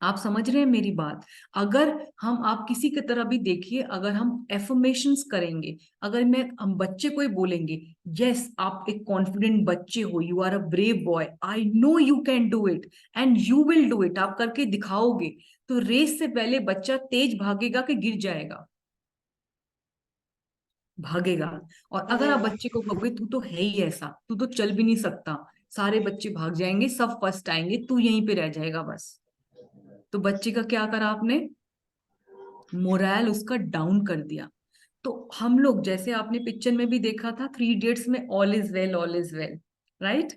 आप समझ रहे हैं मेरी बात? अगर आप किसी की तरह भी देखिए, अगर हम एफर्मेशंस करेंगे, अगर हम बच्चे को ही बोलेंगे, यस आप एक कॉन्फिडेंट बच्चे हो, you are a brave boy, I know you can do it and you will do it, आप करके दिखाओगे, तो रेस से पहले बच्चा तेज भागेगा कि गिर जाएगा? भागेगा। और अगर आप बच्चे को कहोगे तू तो है ही ऐसा, तू तो चल भी नहीं सकता, सारे बच्चे भाग जाएंगे, सब फर्स्ट आएंगे, तू यहीं पे रह जाएगा बस। तो बच्चे का क्या करा आपने? मोरल उसका डाउन कर दिया। तो हम लोग, जैसे आपने पिक्चर में भी देखा था 3 इडियट्स में, all is well, all is well, right?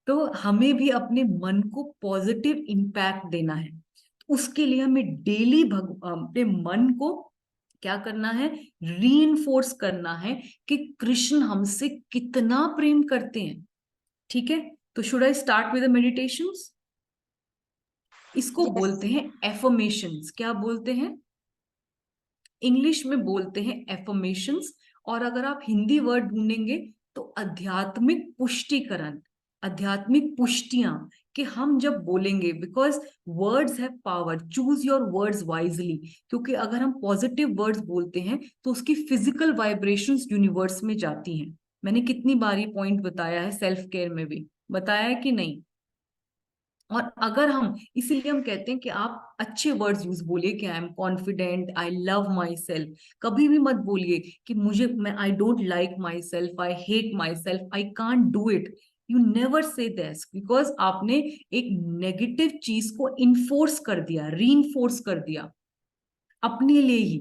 तो हमें भी अपने मन को पॉजिटिव इम्पैक्ट देना है। उसके लिए हमें डेली अपने मन को क्या करना है? रीइंफोर्स करना है कि कृष्ण हमसे कितना प्रेम करते हैं। ठीक है? तो should I start with the meditations? इसको बोलते हैं एफर्मेशंस। क्या बोलते हैं? इंग्लिश में बोलते हैं एफर्मेशंस, और अगर आप हिंदी वर्ड ढूंढेंगे तो आध्यात्मिक पुष्टिकरण, आध्यात्मिक पुष्टियां। कि हम जब बोलेंगे, because words have power, choose your words wisely, क्योंकि अगर हम पॉजिटिव वर्ड्स बोलते हैं तो उसकी फिजिकल वाइब्रेशंस यूनिवर्स में जाती हैं। मैंने कितनी बार ये पॉइंट बताया है, सेल्फ केयर में भी बताया है कि नहीं? और अगर हम, इसीलिए हम कहते हैं कि आप अच्छे वर्ड्स यूज बोलिए, कि I am confident, I love my self. कभी भी मत बोलिए कि मैं I don't like my self, I hate my self, I can't do it. You never say this, because आपने एक नेगेटिव चीज को इन्फोर्स कर दिया, रीइंफोर्स कर दिया अपने लिए ही।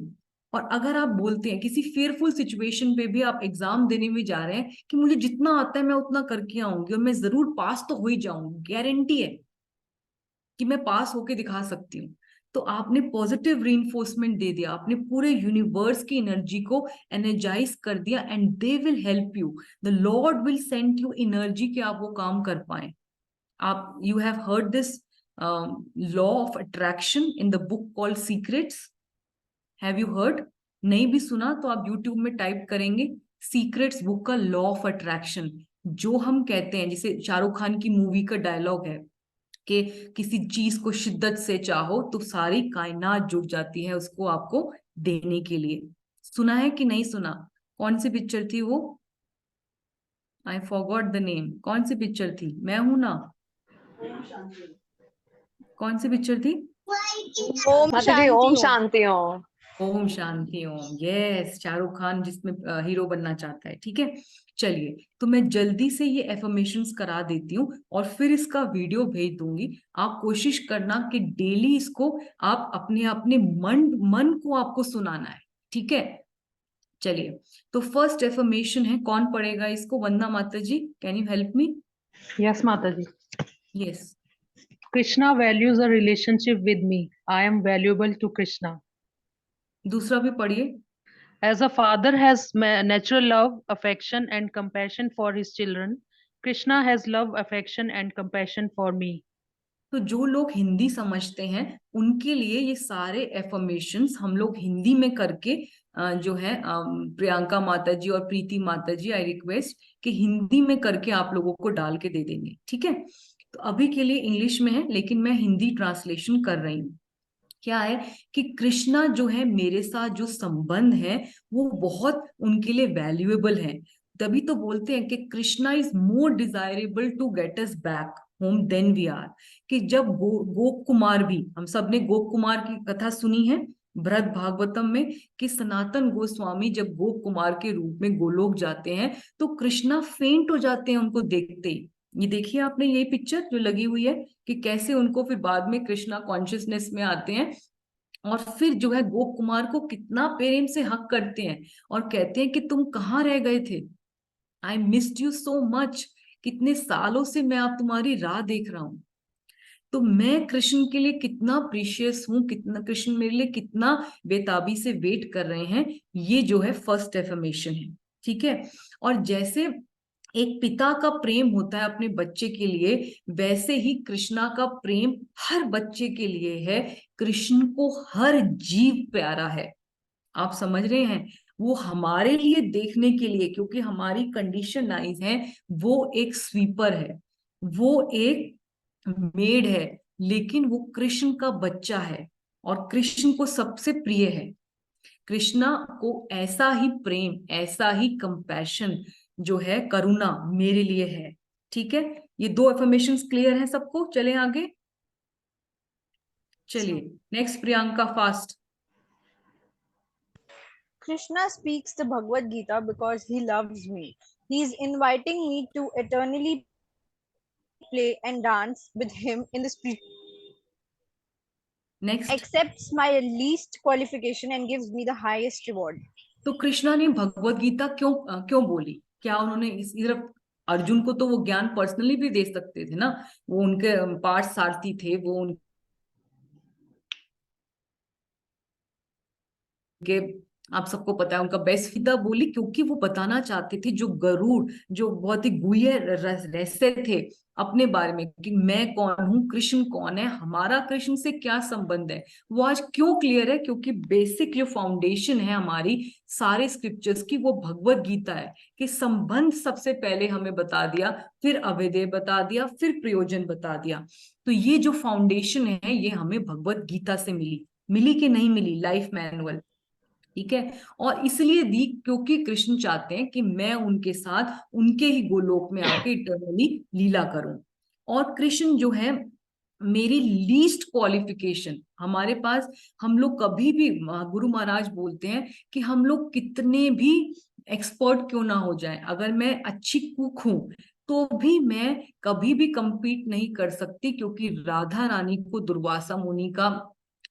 और अगर आप बोलते हैं किसी फेयरफुल सिचुएशन पे भी, आप एग्जाम देने में जा रहे हैं, कि मुझे जितना आता है मैं उतना करके आऊंगी और मैं जरूर पास तो हो ही जाऊंगी, गारंटी है कि मैं पास होके दिखा सकती हूँ, तो आपने पॉजिटिव रीइंफोर्समेंट दे दिया, आपने पूरे यूनिवर्स की एनर्जी को एनर्जाइज कर दिया, and they will help you, the Lord will send you energy कि आप वो काम कर पाए। आप, you have heard this law of attraction in the book called secrets, have you heard? नहीं भी सुना तो आप यूट्यूब में टाइप करेंगे सीक्रेट्स बुक का लॉ ऑफ अट्रैक्शन। जो हम कहते हैं, जैसे शाहरुख खान की मूवी का डायलॉग है कि किसी चीज को शिद्दत से चाहो तो सारी कायनात जुट जाती है उसको आपको देने के लिए। सुना है कि नहीं सुना? कौन सी पिक्चर थी वो? I forgot the name. कौन सी पिक्चर थी? मैं हूं ना। कौन सी पिक्चर थी? ओम माता जी ओम शांति ओम। शांति ओम। ओम शांति ओम। यस, शाहरुख खान जिसमें हीरो बनना चाहता है। ठीक है, चलिए, तो मैं जल्दी से ये एफर्मेशंस करा देती हूँ और फिर इसका वीडियो भेज दूंगी। आप कोशिश करना कि डेली इसको आप अपने अपने मन मन को आपको सुनाना है। ठीक है, चलिए, तो फर्स्ट एफर्मेशन है, कौन पढ़ेगा इसको? वंदना माता जी, can you help me? Yes, Mataji. Yes. Krishna values a relationship with me. I am valuable to Krishna. दूसरा भी पढ़िए। As a father has natural love, affection, and compassion for his children, Krishna has love, affection, and compassion for me. तो जो लोग हिंदी समझते हैं उनके लिए ये सारे एफर्मेशंस हम लोग हिंदी में करके जो है प्रियंका माता जी और प्रीति माता जी, आई रिक्वेस्ट कि हिंदी में करके आप लोगों को डाल के दे देंगे। ठीक है, तो अभी के लिए इंग्लिश में है, लेकिन मैं हिंदी ट्रांसलेशन कर रही हूँ। क्या है कि कृष्णा जो है मेरे साथ जो संबंध है वो बहुत उनके लिए वैल्यूएबल है। तभी तो बोलते हैं कि Krishna is more desirable to get us back home then we are. कि जब गोप कुमार भी, हम सब ने गोप कुमार की कथा सुनी है बृहद भागवतम में, कि सनातन गोस्वामी जब गोप कुमार के रूप में गोलोक जाते हैं तो कृष्णा फेंट हो जाते हैं उनको देखते ही। ये देखिए आपने ये पिक्चर जो लगी हुई है कि कैसे उनको फिर बाद में कृष्णा कॉन्शियसनेस में आते हैं और फिर जो है गोप कुमार को कितना प्रेम से हक करते हैं और कहते हैं कि तुम कहाँ रह गए थे, I missed you so much, कितने सालों से मैं आप तुम्हारी राह देख रहा हूं। तो मैं कृष्ण के लिए कितना प्रीशियस हूँ, कितना कृष्ण मेरे लिए कितना बेताबी से वेट कर रहे हैं, ये जो है फर्स्ट एफर्मेशन है। ठीक है, और जैसे एक पिता का प्रेम होता है अपने बच्चे के लिए, वैसे ही कृष्णा का प्रेम हर बच्चे के लिए है। कृष्ण को हर जीव प्यारा है, आप समझ रहे हैं? वो हमारे लिए देखने के लिए, क्योंकि हमारी कंडीशन आइज है, वो एक स्वीपर है, वो एक मेड है, लेकिन वो कृष्ण का बच्चा है और कृष्ण को सबसे प्रिय है। कृष्णा को ऐसा ही प्रेम, ऐसा ही कंपैशन जो है, करुणा मेरे लिए है। ठीक है, ये दो एफर्मेशंस क्लियर है सबको? चले आगे, चलिए next Priyanka fast. Krishna speaks the Bhagavad Gita because he loves me. He is inviting me to eternally play and dance with him in the spirit. Next, Accepts my least qualification and gives me the highest reward. तो कृष्णा ने भगवत गीता क्यों क्यों बोली? क्या उन्होंने इस इधर अर्जुन को तो वो ज्ञान पर्सनली भी दे सकते थे ना, वो उनके पार्थ सारथी थे, वो उनके, आप सबको पता है उनका बेस्ट। गीता बोली क्योंकि वो बताना चाहते थे जो गरुड़, जो बहुत ही गुह्य रहस्य थे अपने बारे में, कि मैं कौन हूँ, कृष्ण कौन है, हमारा कृष्ण से क्या संबंध है, वो आज क्यों क्लियर है? क्योंकि बेसिक जो फाउंडेशन है हमारी सारे स्क्रिप्चर्स की, वो भगवत गीता है। कि संबंध सबसे पहले हमें बता दिया, फिर अभेदय बता दिया, फिर प्रयोजन बता दिया। तो ये जो फाउंडेशन है ये हमें भगवत गीता से मिली। मिली कि नहीं मिली? Life manual. ठीक है, और इसलिए दी क्योंकि कृष्ण चाहते हैं कि मैं उनके साथ उनके ही गोलोक में आके इटर्नली लीला करूं। और कृष्ण जो है मेरी लीस्ट क्वालिफिकेशन, हमारे पास, हम लोग कभी भी, गुरु महाराज बोलते हैं कि हम लोग कितने भी एक्सपर्ट क्यों ना हो जाए, अगर मैं अच्छी कुक हूं तो भी मैं कभी भी compete नहीं कर सकती, क्योंकि राधा रानी को दुर्वासा मुनि का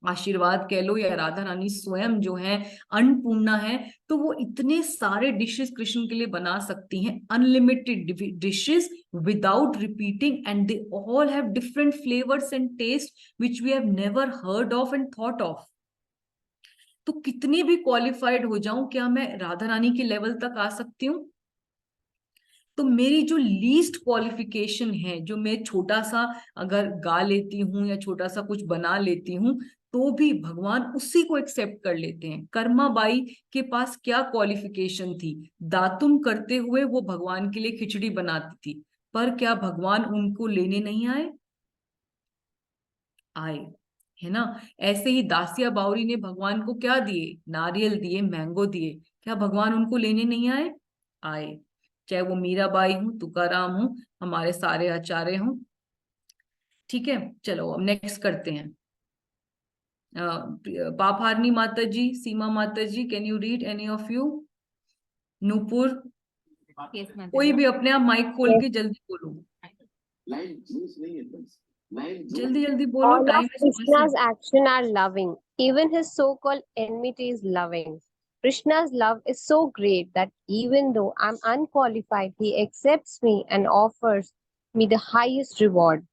आशीर्वाद कह लो, या राधा रानी स्वयं जो है अन्नपूर्णा है, तो वो इतने सारे डिशेस कृष्ण के लिए बना सकती हैं, unlimited dishes without repeating, and they all have different flavours and taste which we have never heard of and thought of. तो कितनी भी क्वालिफाइड हो जाऊं, क्या मैं राधा रानी के लेवल तक आ सकती हूँ? तो मेरी जो लीस्ट क्वालिफिकेशन है, जो मैं छोटा सा अगर गा लेती हूँ या छोटा सा कुछ बना लेती हूँ, तो भी भगवान उसी को एक्सेप्ट कर लेते हैं। कर्मा बाई के पास क्या क्वालिफिकेशन थी? दातुन करते हुए वो भगवान के लिए खिचड़ी बनाती थी, पर क्या भगवान उनको लेने नहीं आए? आए, है ना? ऐसे ही दासिया बावरी ने भगवान को क्या दिए? नारियल दिए, मैंगो दिए, क्या भगवान उनको लेने नहीं आए? आए। चाहे वो मीराबाई हूँ, तुकाराम हूँ, हमारे सारे आचार्य हूँ। ठीक है, चलो अब नेक्स्ट करते हैं। पापहारनी माता जी, सीमा माता जी, can you read any of you? Nupur, Yes, Mataji. कोई भी अपने आप माइक खोल के जल्दी बोलो, जल्दी जल्दी बोलो, All of time is Krishna's action are loving. Even his so-called enmity is loving. Krishna's love is so great that even though I'm unqualified, he accepts me and offers me the highest reward.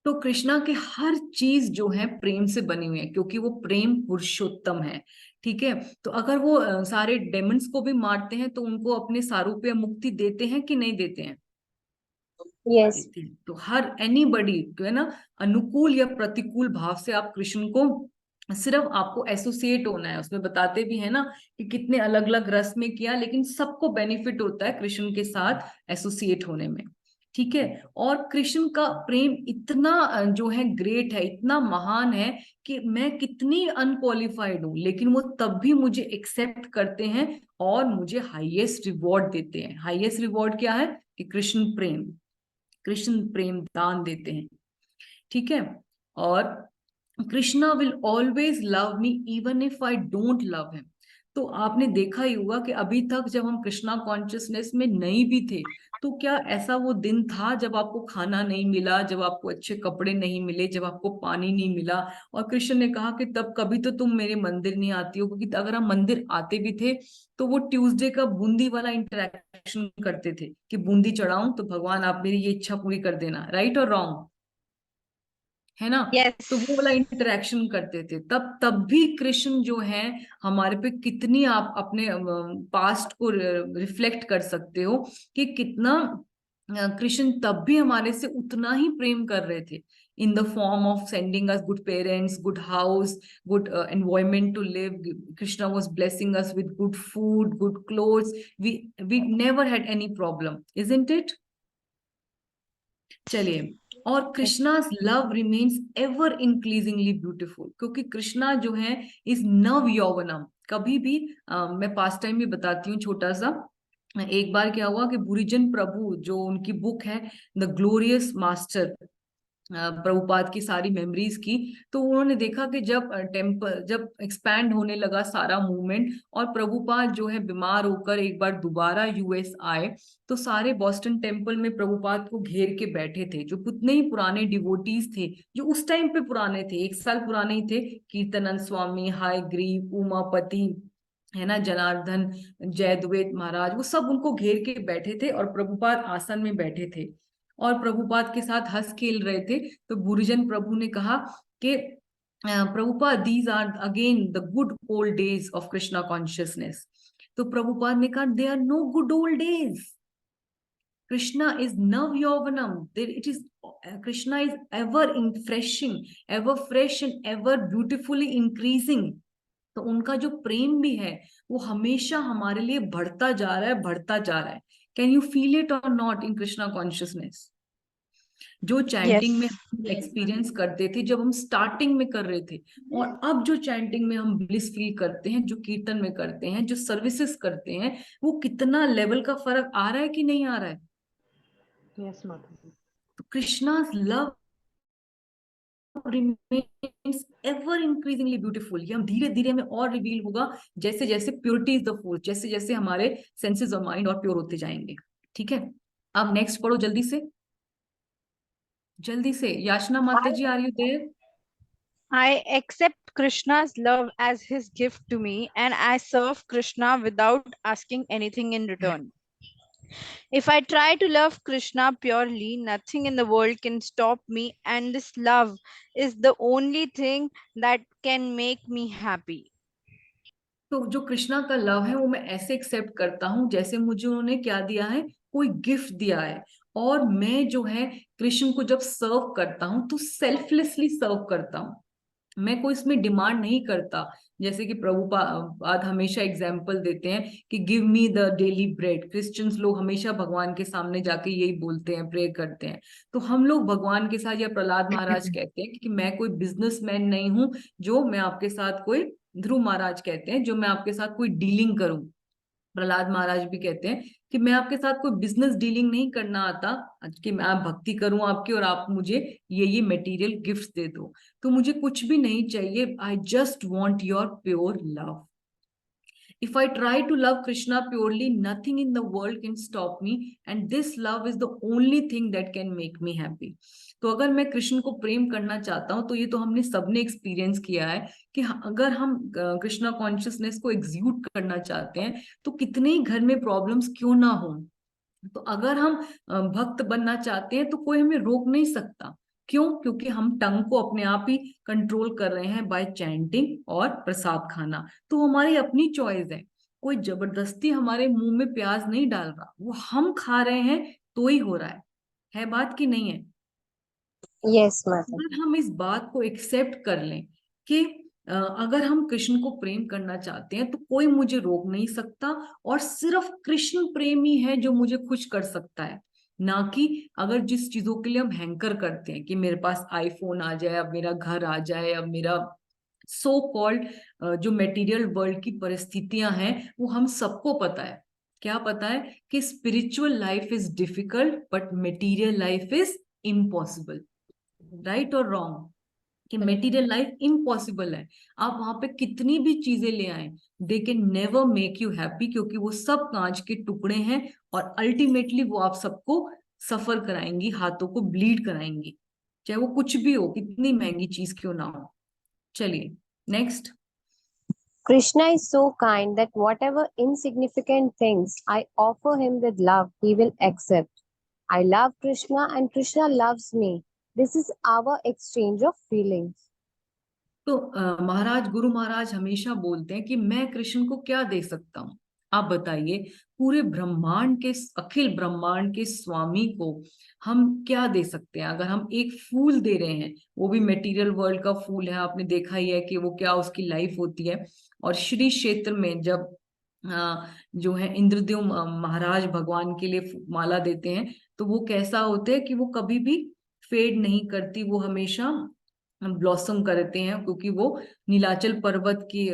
तो कृष्णा के हर चीज जो है प्रेम से बनी हुई है, क्योंकि वो प्रेम पुरुषोत्तम है। ठीक है, तो अगर वो सारे डेमंस को भी मारते हैं तो उनको अपने सारूप्य मुक्ति देते हैं कि नहीं देते हैं? Yes. देते हैं। तो हर एनीबडी जो है ना, अनुकूल या प्रतिकूल भाव से आप कृष्ण को, सिर्फ आपको एसोसिएट होना है। उसमें बताते भी है ना कि कितने अलग अलग रस में किया, लेकिन सबको बेनिफिट होता है कृष्ण के साथ एसोसिएट होने में। ठीक है, और कृष्ण का प्रेम इतना जो है ग्रेट है, इतना महान है कि मैं कितनी अनक्वालिफाइड हूं, लेकिन वो तब भी मुझे एक्सेप्ट करते हैं और मुझे हाईएस्ट रिवॉर्ड देते हैं। हाईएस्ट रिवॉर्ड क्या है? कि कृष्ण प्रेम दान देते हैं। ठीक है, और Krishna will always love me even if I don't love him. तो आपने देखा ही होगा कि अभी तक जब हम कृष्णा कॉन्शियसनेस में नहीं भी थे, तो क्या ऐसा वो दिन था जब आपको खाना नहीं मिला, जब आपको अच्छे कपड़े नहीं मिले, जब आपको पानी नहीं मिला, और कृष्ण ने कहा कि तब कभी तो तुम मेरे मंदिर नहीं आती हो? क्योंकि अगर हम मंदिर आते भी थे तो वो ट्यूसडे का बूंदी वाला इंटरेक्शन करते थे कि बूंदी चढ़ाऊं तो भगवान आप मेरी ये इच्छा पूरी कर देना। राइट और रॉन्ग? है ना? Yes. तो वो वाला इंटरेक्शन करते थे। तब भी कृष्ण जो है हमारे पे कितनी, आप अपने पास्ट को रिफ्लेक्ट कर सकते हो कि कितना कृष्ण तब भी हमारे से उतना ही प्रेम कर रहे थे, in the form of sending us good parents, good house, good environment to live. Krishna was blessing us with good food, good clothes. We never had any problem, isn't it? चलिए, और Krishna's love remains ever increasingly beautiful, क्योंकि कृष्णा जो है इस नव यौवनम। कभी भी मैं पास्ट टाइम भी बताती हूँ छोटा सा। एक बार क्या हुआ कि बुरिजन प्रभु, जो उनकी बुक है द ग्लोरियस मास्टर, प्रभुपाद की सारी मेमोरीज की, तो उन्होंने देखा कि जब टेम्पल जब एक्सपैंड होने लगा सारा मूवमेंट, और प्रभुपाद जो है बीमार होकर एक बार दोबारा यूएस आए, तो सारे बॉस्टन टेम्पल में प्रभुपाद को घेर के बैठे थे जो कितने ही पुराने डिवोटीज थे, जो उस टाइम पे पुराने थे, 1 साल पुराने ही थे। कीर्तनंद स्वामी, हाय ग्रीव, उमापति, है ना, जनार्दन, जयद्वेद महाराज, वो सब उनको घेर के बैठे थे और प्रभुपाद आसन में बैठे थे और प्रभुपाद के साथ हंस खेल रहे थे। तो गुरुजन प्रभु ने कहा कि Prabhupada, these are again the good old days of Krishna consciousness. तो प्रभुपाद ने कहा, they are no good old days, Krishna is nav yauvanam. It is Krishna is ever ever fresh and ever beautifully increasing. तो उनका जो प्रेम भी है वो हमेशा हमारे लिए बढ़ता जा रहा है, बढ़ता जा रहा है। कैन यू फील इट और नॉट इन कृष्णा कॉन्शियसनेस? जो चैंटिंग में हम एक्सपीरियंस करते थे जब हम स्टार्टिंग में कर रहे थे, और अब जो चैंटिंग में हम ब्लिस फील करते हैं, जो कीर्तन में करते हैं, जो सर्विसेज करते हैं, वो कितना लेवल का फर्क आ रहा है कि नहीं आ रहा है? Yes, Mataji. तो कृष्णा's love remains ever increasingly beautiful। ये हम धीरे धीरे में और रिवील होगा जैसे जैसे प्योरिटी इज द फोर्स, जैसे जैसे हमारे सेंसेस ऑफ माइंड और प्योर होते जाएंगे। ठीक है, अब नेक्स्ट पढ़ो जल्दी से, जल्दी से। याचना माता जी, are you there? I accept Krishna's love as his gift to me, and I serve Krishna without asking anything in return. If I try to love Krishna purely, nothing in the world can stop me, and this love is the only thing that can make me happy. तो जो कृष्णा का love है वो मैं ऐसे accept करता हूँ जैसे मुझे उन्होंने क्या दिया है, कोई गिफ्ट दिया है। और मैं जो है कृष्ण को जब सर्व करता हूँ तो सेल्फलेसली सर्व करता हूँ, मैं कोई इसमें डिमांड नहीं करता। जैसे कि प्रभुपाद हमेशा एग्जाम्पल देते हैं कि give me the daily bread. Christians लोग हमेशा भगवान के सामने जाके यही बोलते हैं, प्रे करते हैं। तो हम लोग भगवान के साथ, या प्रहलाद महाराज कहते हैं कि मैं कोई बिजनेसमैन नहीं हूं जो मैं आपके साथ कोई, ध्रुव महाराज कहते हैं, जो मैं आपके साथ कोई डीलिंग करूं। प्रहलाद महाराज भी कहते हैं कि मैं आपके साथ कोई बिजनेस डीलिंग नहीं करना आता कि मैं आप भक्ति करूं आपकी और आप मुझे ये मटेरियल गिफ्ट्स दे दो। तो मुझे कुछ भी नहीं चाहिए, I just want your pure love. If I try to love Krishna purely, nothing in the world can stop me, and this love is the only thing that can make me happy. तो अगर मैं कृष्ण को प्रेम करना चाहता हूँ, तो ये तो हमने सबने एक्सपीरियंस किया है कि अगर हम कृष्णा कॉन्शियसनेस को एग्जीक्यूट करना चाहते हैं, तो कितने ही घर में प्रॉब्लम्स क्यों ना हो, तो अगर हम भक्त बनना चाहते हैं तो कोई हमें रोक नहीं सकता। क्यों? क्योंकि हम टंग को अपने आप ही कंट्रोल कर रहे हैं बाय चैंटिंग और प्रसाद खाना। तो हमारी अपनी चॉइस है, कोई जबरदस्ती हमारे मुंह में प्याज नहीं डाल रहा, वो हम खा रहे हैं तो ही हो रहा है बात की नहीं है? Yes, Mother. अगर हम इस बात को एक्सेप्ट कर लें कि अगर हम कृष्ण को प्रेम करना चाहते हैं तो कोई मुझे रोक नहीं सकता, और सिर्फ कृष्ण प्रेम ही है जो मुझे खुश कर सकता है। ना कि अगर जिस चीजों के लिए हम हैंकर करते हैं कि मेरे पास आईफोन आ जाए, अब मेरा घर आ जाए, अब मेरा सो कॉल्ड जो मटेरियल वर्ल्ड की परिस्थितियां हैं, वो हम सबको पता है। क्या पता है? कि spiritual life is difficult but material life is impossible. Right और रॉन्ग? कि मटेरियल लाइफ इम्पॉसिबल है। आप वहां पे कितनी भी चीजें ले आए, they can never make you happy, क्योंकि वो सब कांच के टुकड़े हैं, और अल्टीमेटली वो आप सबको सफर कराएंगी, हाथों को ब्लीड कराएंगी, चाहे वो कुछ भी हो, कितनी महंगी चीज क्यों ना हो। चलिए next. Krishna is so kind that whatever insignificant things I offer him with love, he will accept. I love Krishna and Krishna loves me. This is our exchange of feelings. तो महाराज गुरु महाराज हमेशा बोलते हैं कि मैं कृष्ण को क्या दे सकता हूँ। आप बताइए, पूरे ब्रह्मांड के, अखिल ब्रह्मांड के स्वामी को हम क्या दे सकते हैं? अगर हम एक फूल दे रहे हैं, वो भी मटेरियल वर्ल्ड का फूल है, आपने देखा ही है कि वो क्या उसकी लाइफ होती है। और श्री क्षेत्र में जब जो है इंद्रदेव महाराज भगवान के लिए माला देते हैं, तो वो कैसा होते हैं कि वो कभी भी फेड नहीं करती, वो हमेशा ब्लॉसम करते हैं, क्योंकि वो नीलाचल पर्वत की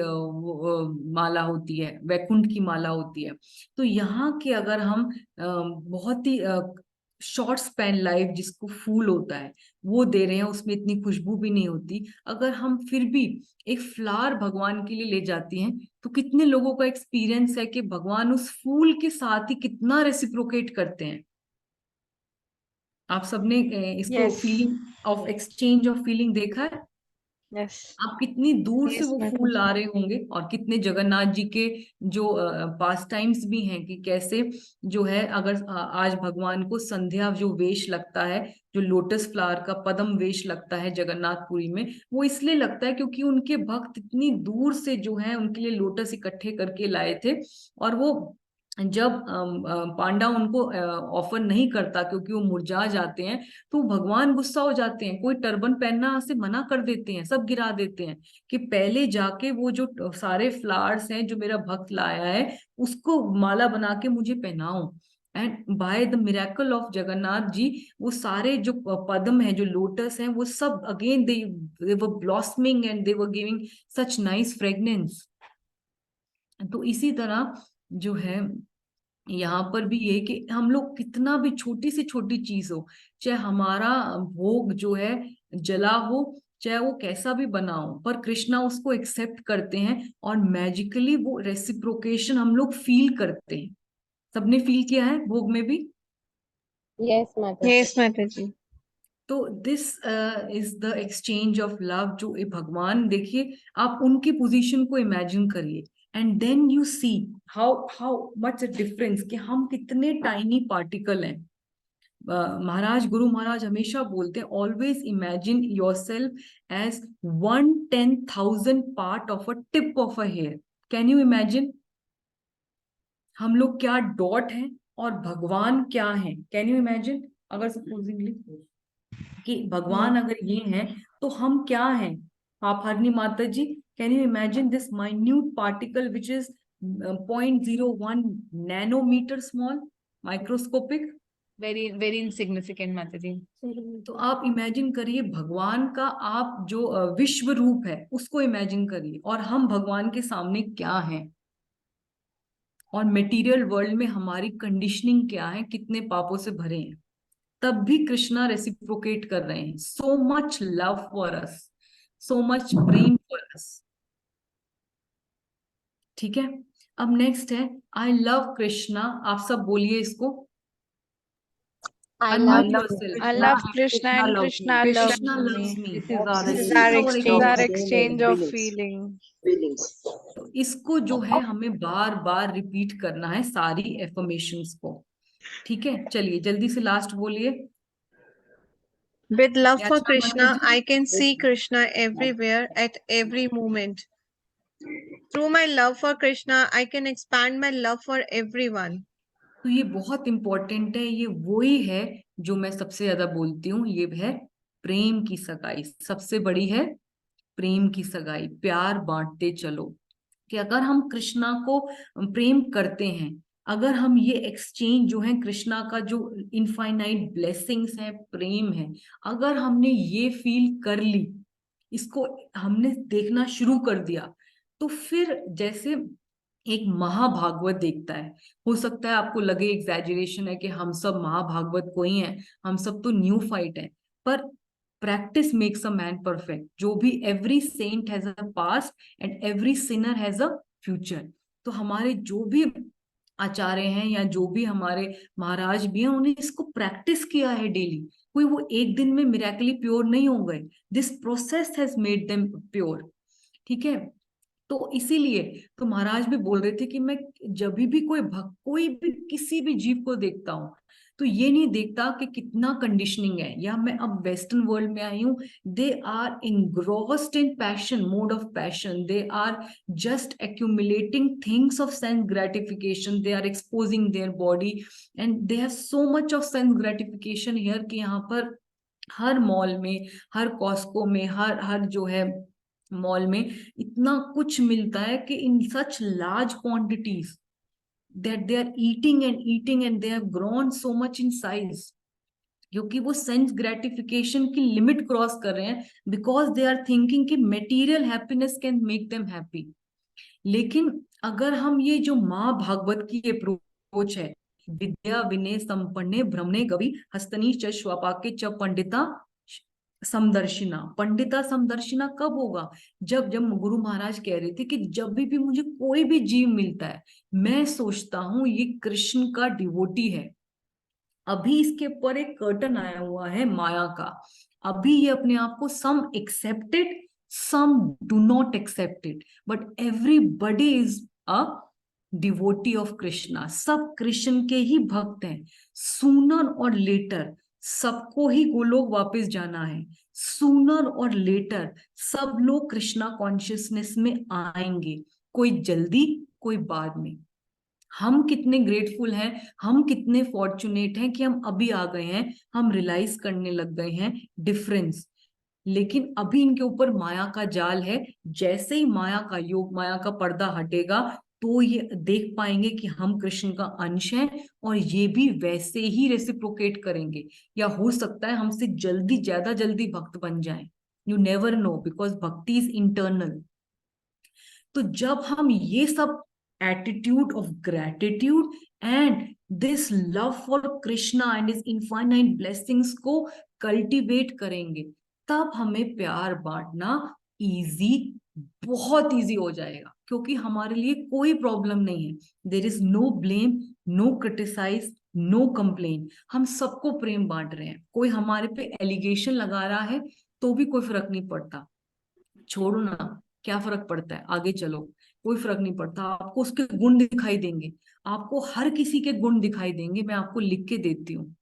माला होती है, वैकुंठ की माला होती है। तो यहाँ के अगर हम बहुत ही शॉर्ट स्पैन लाइफ जिसको फूल होता है वो दे रहे हैं, उसमें इतनी खुशबू भी नहीं होती, अगर हम फिर भी एक फ्लावर भगवान के लिए ले जाती हैं, तो कितने लोगों का एक्सपीरियंस है कि भगवान उस फूल के साथ ही कितना रेसिप्रोकेट करते हैं। आप सबने इसको Yes. Feeling of exchange of feeling देखा है? Yes. आप कितनी दूर से Yes, वो Mataji. फूल ला रहे होंगे, और कितने जगन्नाथ जी के जो पास टाइम्स भी हैं कि कैसे जो है, अगर आज भगवान को संध्या जो वेश लगता है, जो लोटस फ्लावर का पद्म वेश लगता है जगन्नाथपुरी में, वो इसलिए लगता है क्योंकि उनके भक्त इतनी दूर से जो है उनके लिए लोटस इकट्ठे करके लाए थे। और वो जब पांडा उनको ऑफर नहीं करता क्योंकि वो मुरझा जाते हैं, तो भगवान गुस्सा हो जाते हैं, कोई टर्बन पहनना से मना कर देते हैं, सब गिरा देते हैं कि पहले जाके वो जो सारे फ्लावर्स हैं जो मेरा भक्त लाया है उसको माला बना के मुझे पहनाओ। And by the miracle of Jagannath ji, वो सारे जो पद्म है, जो लोटस हैं, वो सब again they were blossoming and they were giving such nice fragrance. तो इसी तरह जो है यहाँ पर भी ये कि हम लोग कितना भी छोटी से छोटी चीज हो, चाहे हमारा भोग जो है जला हो, चाहे वो कैसा भी बना हो, पर कृष्णा उसको एक्सेप्ट करते हैं, और मैजिकली वो रेसिप्रोकेशन हम लोग फील करते हैं। सबने फील किया है भोग में भी? Yes, Mother. Yes, Mataji. तो this is the exchange of love. जो ये भगवान, देखिए आप उनकी पोजीशन को इमेजिन करिए, and then you see how much difference, कि हम कितने टाइनी पार्टिकल हैं। महाराज गुरु महाराज हमेशा बोलते हैं, always imagine yourself as 1/10,000 part of a tip of a hair. Can you imagine हम लोग क्या डॉट हैं और भगवान क्या है? Can you imagine? अगर सपोजिंगली कि भगवान अगर ये हैं तो हम क्या हैं? आप हरनी माता जी, can you imagine this minute particle which is 0.01 nanometer small, microscopic. Very, very insignificant, Mataji. तो आप इमेजिन करिए भगवान का, आप जो विश्व रूप है उसको इमेजिन करिए, और हम भगवान के सामने क्या हैं। और मटेरियल वर्ल्ड में हमारी कंडीशनिंग क्या है, कितने पापों से भरे हैं, तब भी कृष्णा रेसिप्रोकेट कर रहे हैं. So much love for us, so much Prem for us. ठीक है. अब नेक्स्ट है आई लव कृष्णा. आप सब बोलिए इसको. I Unmute love yourself. I love Krishna and Krishna loves Krishna loves me. me. This is our This is is our our exchange of feeling. तो इसको जो है हमें बार बार रिपीट करना है, सारी एफर्मेशंस को. ठीक है, चलिए जल्दी से लास्ट बोलिए. With love for याचना Krishna, माता जी. I can see Krishna everywhere at every moment. Through my love for Krishna, I can expand my love for everyone. तो ये बहुत इंपॉर्टेंट है. ये वही है जो मैं सबसे ज्यादा बोलती हूँ. ये है प्रेम की सगाई. सबसे बड़ी है प्रेम की सगाई. प्यार बांटते चलो. कि अगर हम कृष्णा को प्रेम करते हैं, अगर हम ये एक्सचेंज जो है कृष्णा का जो इनफाइनाइट ब्लेसिंग्स है, प्रेम है, अगर हमने ये फील कर ली, इसको हमने देखना शुरू कर दिया, तो फिर जैसे एक महाभागवत देखता है, हो सकता है आपको लगे एग्जैजरेशन है कि हम सब महाभागवत को ही हैं, हम सब तो न्यू फाइट है, पर practice makes a man perfect. जो भी every saint has a past and every sinner has a future. तो हमारे जो भी आचार्य हैं या जो भी हमारे महाराज भी हैं, उन्हें इसको प्रैक्टिस किया है डेली. कोई वो एक दिन में मिरेकली प्योर नहीं हो गए. This process has made them pure. ठीक है. तो इसीलिए तो महाराज भी बोल रहे थे कि मैं जब भी कोई भक्त, कोई भी किसी भी जीव को देखता हूं, तो ये नहीं देखता कि कितना कंडीशनिंग है, या मैं अब वेस्टर्न वर्ल्ड में आई हूँ. They are engrossed in passion, mode of passion. They are just accumulating things of sense gratification. They are exposing their body and they have so much of sense gratification here कि यहाँ पर हर mall में, हर Costco में, हर हर जो है mall में इतना कुछ मिलता है कि in such large quantities that they are eating and they have grown so much in size, क्योंकि वो सेंस ग्रेटिफिकेशन की लिमिट क्रॉस कर रहे हैं, बिकॉज दे आर थिंकिंग कि material happiness can make them happy. लेकिन अगर हम ये जो माँ भागवत की अप्रोच है, विद्या विनय संपन्ने ब्रह्मणे गवि हस्तनी च श्वपाके च पंडिता समदर्शिना. पंडिता समदर्शिना कब होगा? जब जब गुरु महाराज कह रहे थे कि जब भी मुझे कोई भी जीव मिलता है, मैं सोचता हूं ये कृष्ण का डिवोटी है. अभी इसके ऊपर एक कर्टन आया हुआ है माया का. अभी ये अपने आप को some accepted, some do not accepted, but everybody is a devotee of Krishna. सब कृष्ण के ही भक्त हैं. सूनर और लेटर सबको ही गोलोक वापस जाना है. सूनर और लेटर सब लोग कृष्णा कॉन्शियसनेस में आएंगे, कोई जल्दी कोई बाद में. हम कितने ग्रेटफुल हैं, हम कितने फॉर्चुनेट हैं कि हम अभी आ गए हैं, हम रियलाइज करने लग गए हैं डिफरेंस. लेकिन अभी इनके ऊपर माया का जाल है. जैसे ही माया का योग, माया का पर्दा हटेगा, तो ये देख पाएंगे कि हम कृष्ण का अंश हैं, और ये भी वैसे ही रेसिप्रोकेट करेंगे, या हो सकता है हमसे जल्दी, ज्यादा जल्दी भक्त बन जाएं. यू नेवर नो, बिकॉज भक्ति इज इंटरनल. तो जब हम ये सब attitude of gratitude and this love for Krishna and his infinite blessings को cultivate करेंगे, तब हमें प्यार बांटना इजी, बहुत इजी हो जाएगा, क्योंकि हमारे लिए कोई प्रॉब्लम नहीं है. There is no blame, no criticize, no complain. हम सबको प्रेम बांट रहे हैं. कोई हमारे पे एलिगेशन लगा रहा है तो भी कोई फर्क नहीं पड़ता. छोड़ो ना, क्या फर्क पड़ता है, आगे चलो. कोई फर्क नहीं पड़ता. आपको उसके गुण दिखाई देंगे, आपको हर किसी के गुण दिखाई देंगे. मैं आपको लिख के देती हूँ.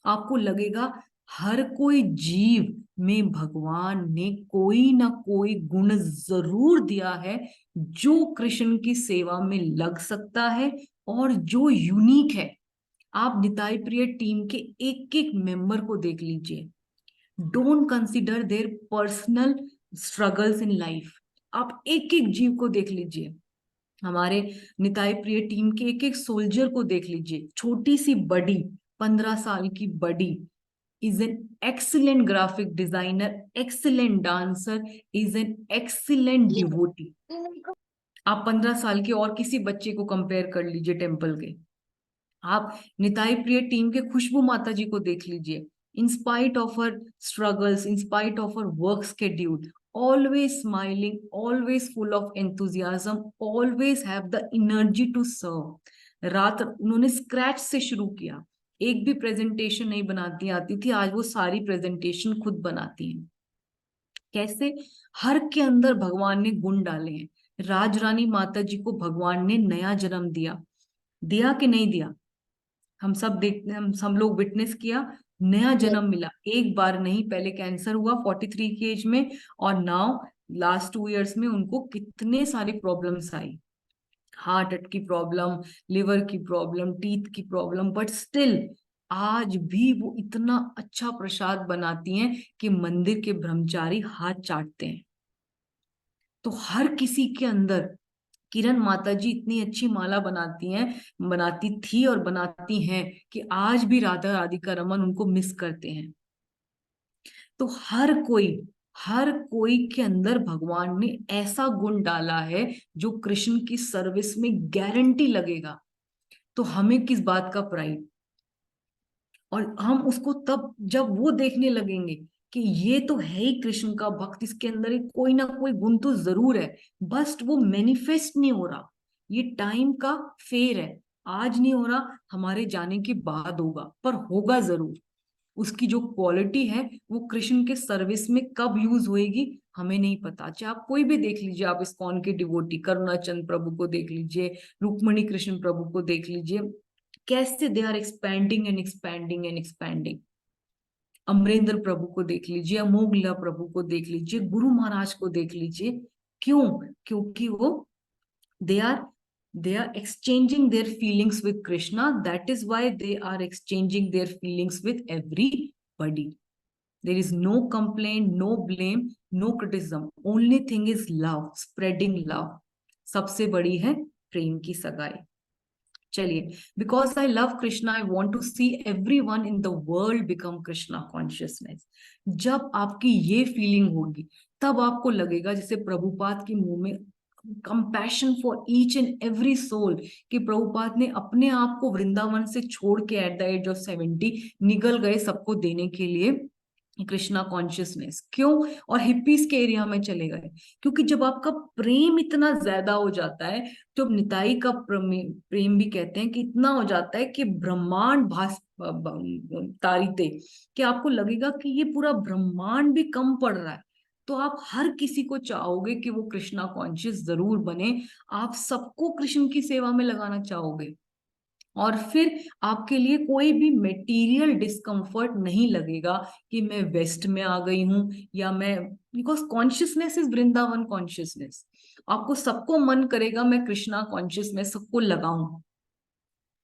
आपको लगेगा हर कोई जीव में भगवान ने कोई ना कोई गुण जरूर दिया है जो कृष्ण की सेवा में लग सकता है और जो यूनिक है. आप निताई प्रिय टीम के एक एक मेंबर को देख लीजिए. Don't consider their personal struggles in life. आप एक एक जीव को देख लीजिए. हमारे निताई प्रिय टीम के एक एक सोल्जर को देख लीजिए. छोटी सी बड़ी 15 साल की बड़ी is an excellent graphic designer, excellent dancer, is an excellent devotee. आप 15 साल के और किसी बच्चे को कंपेयर कर लीजिए टेम्पल के, आप निताई प्रिय टीम के खुशबू माता जी को देख लीजिए, in spite of her struggles, in spite of her work schedule, always smiling, always full of enthusiasm, always have the energy to serve। रात उन्होंने स्क्रैच से शुरू किया, एक भी प्रेजेंटेशन नहीं बनाती आती थी, आज वो सारी प्रेजेंटेशन खुद बनाती हैं। कैसे? हर के अंदर भगवान ने गुण डाले हैं। राजरानी माता जी को भगवान ने नया जन्म दिया, दिया कि नहीं दिया? हम सब लोग विटनेस किया, नया जन्म मिला, एक बार नहीं, पहले कैंसर हुआ 43 की एज में, और नाउ लास्ट 2 इयर्स में उनको कितने सारी प्रॉब्लम्स आई, हार्ट की प्रॉब्लम, लिवर की प्रॉब्लम, टीथ की प्रॉब्लम, बट स्टिल आज भी वो इतना अच्छा प्रसाद बनाती हैं कि मंदिर के ब्रह्मचारी हाथ चाटते हैं। तो हर किसी के अंदर, किरण माता जी इतनी अच्छी माला बनाती हैं, बनाती थी और बनाती हैं कि आज भी राधा राधिका रमन उनको मिस करते हैं। तो हर कोई के अंदर भगवान ने ऐसा गुण डाला है जो कृष्ण की सर्विस में गारंटी लगेगा। तो हमें किस बात का प्राइड? और हम उसको तब जब वो देखने लगेंगे कि ये तो है ही कृष्ण का भक्त, इसके अंदर एक कोई ना कोई गुण तो जरूर है, बस वो मैनिफेस्ट नहीं हो रहा। ये टाइम का फेर है, आज नहीं हो रहा, हमारे जाने के बाद होगा, पर होगा जरूर। उसकी जो क्वालिटी है वो कृष्ण के सर्विस में कब यूज होएगी हमें नहीं पता। चाहे आप कोई भी देख लीजिए, आप इस्कॉन के डिवोटी करुणाचंद प्रभु को देख लीजिए, रुक्मणी कृष्ण प्रभु को देख लीजिए, कैसे they are expanding and expanding and expanding. Amarendra Prabhu को देख लीजिए, अमोघला प्रभु को देख लीजिए, गुरु महाराज को देख लीजिए। क्यों? क्योंकि वो they are exchanging their feelings with Krishna, that is why they are exchanging their feelings with everybody। there is no complaint, no blame, no criticism, only thing is love, spreading love। सबसे बड़ी है प्रेम की सगाई। चलिए, because I love Krishna, I want to see everyone in the world become Krishna consciousness। जब आपकी ये feeling होगी तब आपको लगेगा जैसे प्रभुपाद के मुंह में compassion for each and every soul, कि प्रभुपाद ने अपने आप को वृंदावन से छोड़ के एट द एज ऑफ 70 निकल गए सबको देने के लिए कृष्णा कॉन्शियसनेस। क्यों? और हिप्पीज के एरिया में चले गए, क्योंकि जब आपका प्रेम इतना ज्यादा हो जाता है, तो निताई का प्रेम भी कहते हैं कि इतना हो जाता है कि ब्रह्मांड तारीते, कि आपको लगेगा कि ये पूरा ब्रह्मांड भी कम पड़ रहा है। तो आप हर किसी को चाहोगे कि वो कृष्णा कॉन्शियस जरूर बने, आप सबको कृष्ण की सेवा में लगाना चाहोगे, और फिर आपके लिए कोई भी मेटीरियल डिस्कम्फर्ट नहीं लगेगा कि मैं वेस्ट में आ गई हूं, या मैं, because consciousness is Vrindavan consciousness. आपको सबको मन करेगा मैं कृष्णा कॉन्शियस में सबको लगाऊं।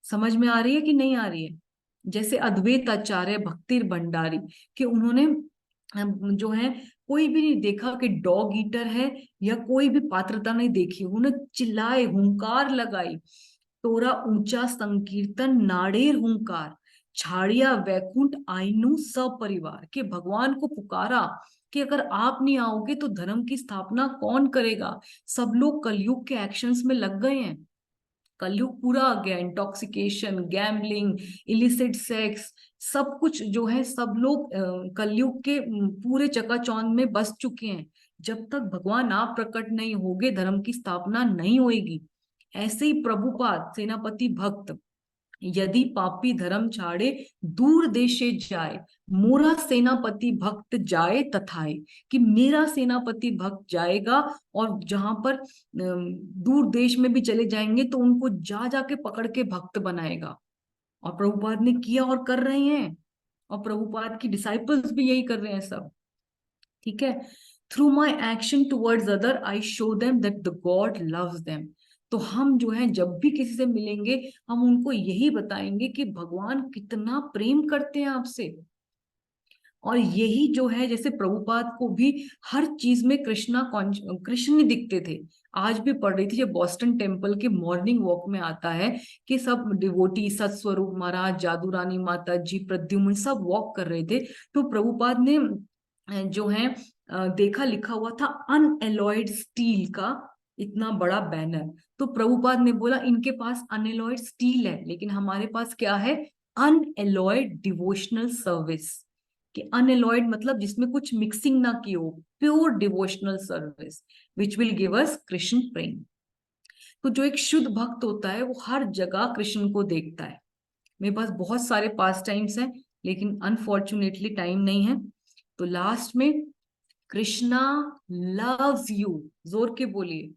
समझ में आ रही है कि नहीं आ रही है? जैसे अद्वैत आचार्य भक्तिर भंडारी, कि उन्होंने जो है कोई भी नहीं देखा कि डॉग ईटर है, या कोई भी पात्रता नहीं देखी, उन्होंने चिल्लाए, हुंकार लगाई, तोरा ऊंचा संकीर्तन नाड़ेर हुंकार, छाड़िया वैकुंठ आइनु सपरिवार, के भगवान को पुकारा कि अगर आप नहीं आओगे तो धर्म की स्थापना कौन करेगा। सब लोग कलयुग के एक्शंस में लग गए हैं, कलयुग पूरा आ गया, इंटॉक्सिकेशन, गैम्बलिंग, इलिसिट सेक्स, सब कुछ जो है, सब लोग कलयुग के पूरे चकाचौंध में बस चुके हैं। जब तक भगवान आप प्रकट नहीं होगे धर्म की स्थापना नहीं होगी। ऐसे ही प्रभुपाद सेनापति भक्त, यदि पापी धर्म छाड़े दूर देशे जाए, मोरा सेनापति भक्त जाए तथाए, कि मेरा सेनापति भक्त जाएगा, और जहां पर दूर देश में भी चले जाएंगे तो उनको जा जाके पकड़ के भक्त बनाएगा। और प्रभुपाद ने किया और कर रहे हैं, और प्रभुपाद की डिसाइपल्स भी यही कर रहे हैं सब। ठीक है, through my action towards other I show them that the God loves them. तो हम जो है जब भी किसी से मिलेंगे हम उनको यही बताएंगे कि भगवान कितना प्रेम करते हैं आपसे। और यही जो है, जैसे प्रभुपाद को भी हर चीज में कृष्ण दिखते थे। आज भी पढ़ रही थी, जब बॉस्टन टेम्पल के मॉर्निंग वॉक में आता है कि सब डिवोटी, सत्स्वरूप महाराज, जादू रानी माता जी, प्रद्युम्न, सब वॉक कर रहे थे, तो प्रभुपाद ने जो है देखा, लिखा हुआ था अनएलॉयड स्टील का इतना बड़ा बैनर। तो प्रभुपाद ने बोला इनके पास अनएलॉयड स्टील है, लेकिन हमारे पास क्या है? Unalloyed devotional service. कि अनएलॉयड मतलब जिसमें कुछ मिक्सिंग ना की हो, pure devotional service which will give us Krishna प्रेम। तो जो एक शुद्ध भक्त होता है वो हर जगह कृष्ण को देखता है। मेरे पास बहुत सारे पास टाइम्स हैं, लेकिन अनफॉर्चुनेटली टाइम नहीं है। तो लास्ट में कृष्णा लव्स यू, जोर के बोलिए,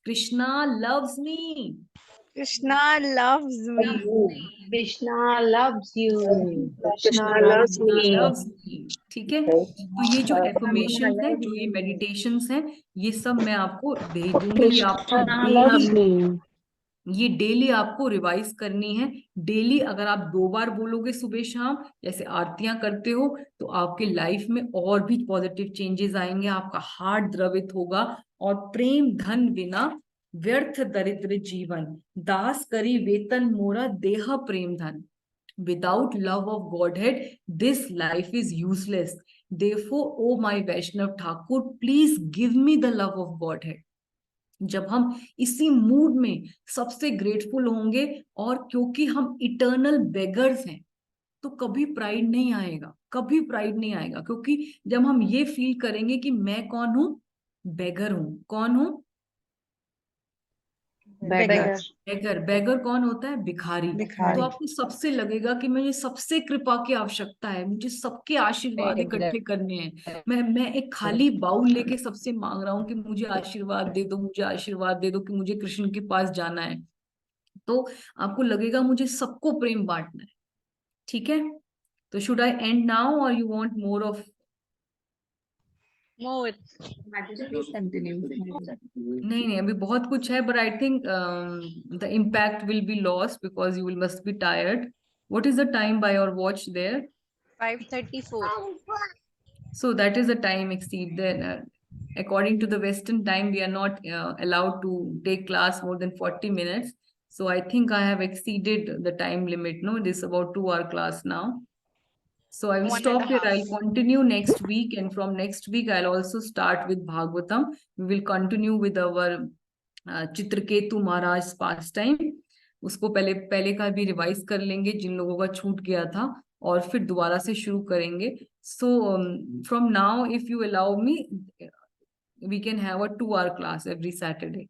Krishna loves me. Krishna loves me. Krishna loves you. Krishna loves me. Loves me. ठीक है, तो ये जो एफर्मेशन है, जो ये मेडिटेशंस हैं, ये सब मैं आपको दे दूंगी। ये आपको Krishna loves डेली, me. ये डेली आपको रिवाइज करनी है। डेली अगर आप 2 बार बोलोगे सुबह शाम, जैसे आरतियां करते हो, तो आपके लाइफ में और भी पॉजिटिव चेंजेस आएंगे। आपका हार्ट द्रवित होगा। और प्रेम धन बिना व्यर्थ दरिद्र जीवन, दास करी वेतन मोरा देह प्रेम धन। Without love of Godhead, this life is useless. Therefore, O my Vaishnav Thakur, please give me the love of Godhead. जब हम इसी मूड में सबसे ग्रेटफुल होंगे, और क्योंकि हम इटर्नल बेगर्स हैं, तो कभी प्राइड नहीं आएगा, कभी प्राइड नहीं आएगा। क्योंकि जब हम ये फील करेंगे कि मैं कौन हूं? बेगर हूं। कौन हूं? Beggar. बेगर। बेगर कौन होता है? भिखारी। भिखारी। तो आपको सबसे लगेगा कि मुझे सबसे कृपा की आवश्यकता है, मुझे सबके आशीर्वाद इकट्ठे करने हैं। मैं एक खाली बाउल लेके सबसे मांग रहा हूँ कि मुझे आशीर्वाद दे दो, मुझे आशीर्वाद दे दो, कि मुझे कृष्ण के पास जाना है। तो आपको लगेगा मुझे सबको प्रेम बांटना है। ठीक है, तो शुड आई एंड नाउ और you want more of? More. Please continue. नहीं, अभी बहुत कुछ है, but I think the impact will be lost because you will must be tired. What is the time by your watch there? 5:34. So that is the time exceed. Then, according to the Western time, we are not allowed to take class more than 40 minutes. So I think I have exceeded the time limit. No, it is about 2-hour class now. So I will 1.5. stop here. I'll continue next week, and from next week I'll also start with Bhagavatam. We will continue with our Chitraketu Maharaj pastime. उसको पहले का भी revise कर लेंगे जिन लोगों का छूट गया था, और फिर दोबारा से शुरू करेंगे। So from now, if you allow me, we can have a 2-hour class every Saturday.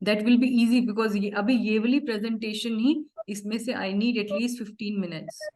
That will be easy because अभी ये वाली presentation ही, इसमें से I need at least 15 minutes.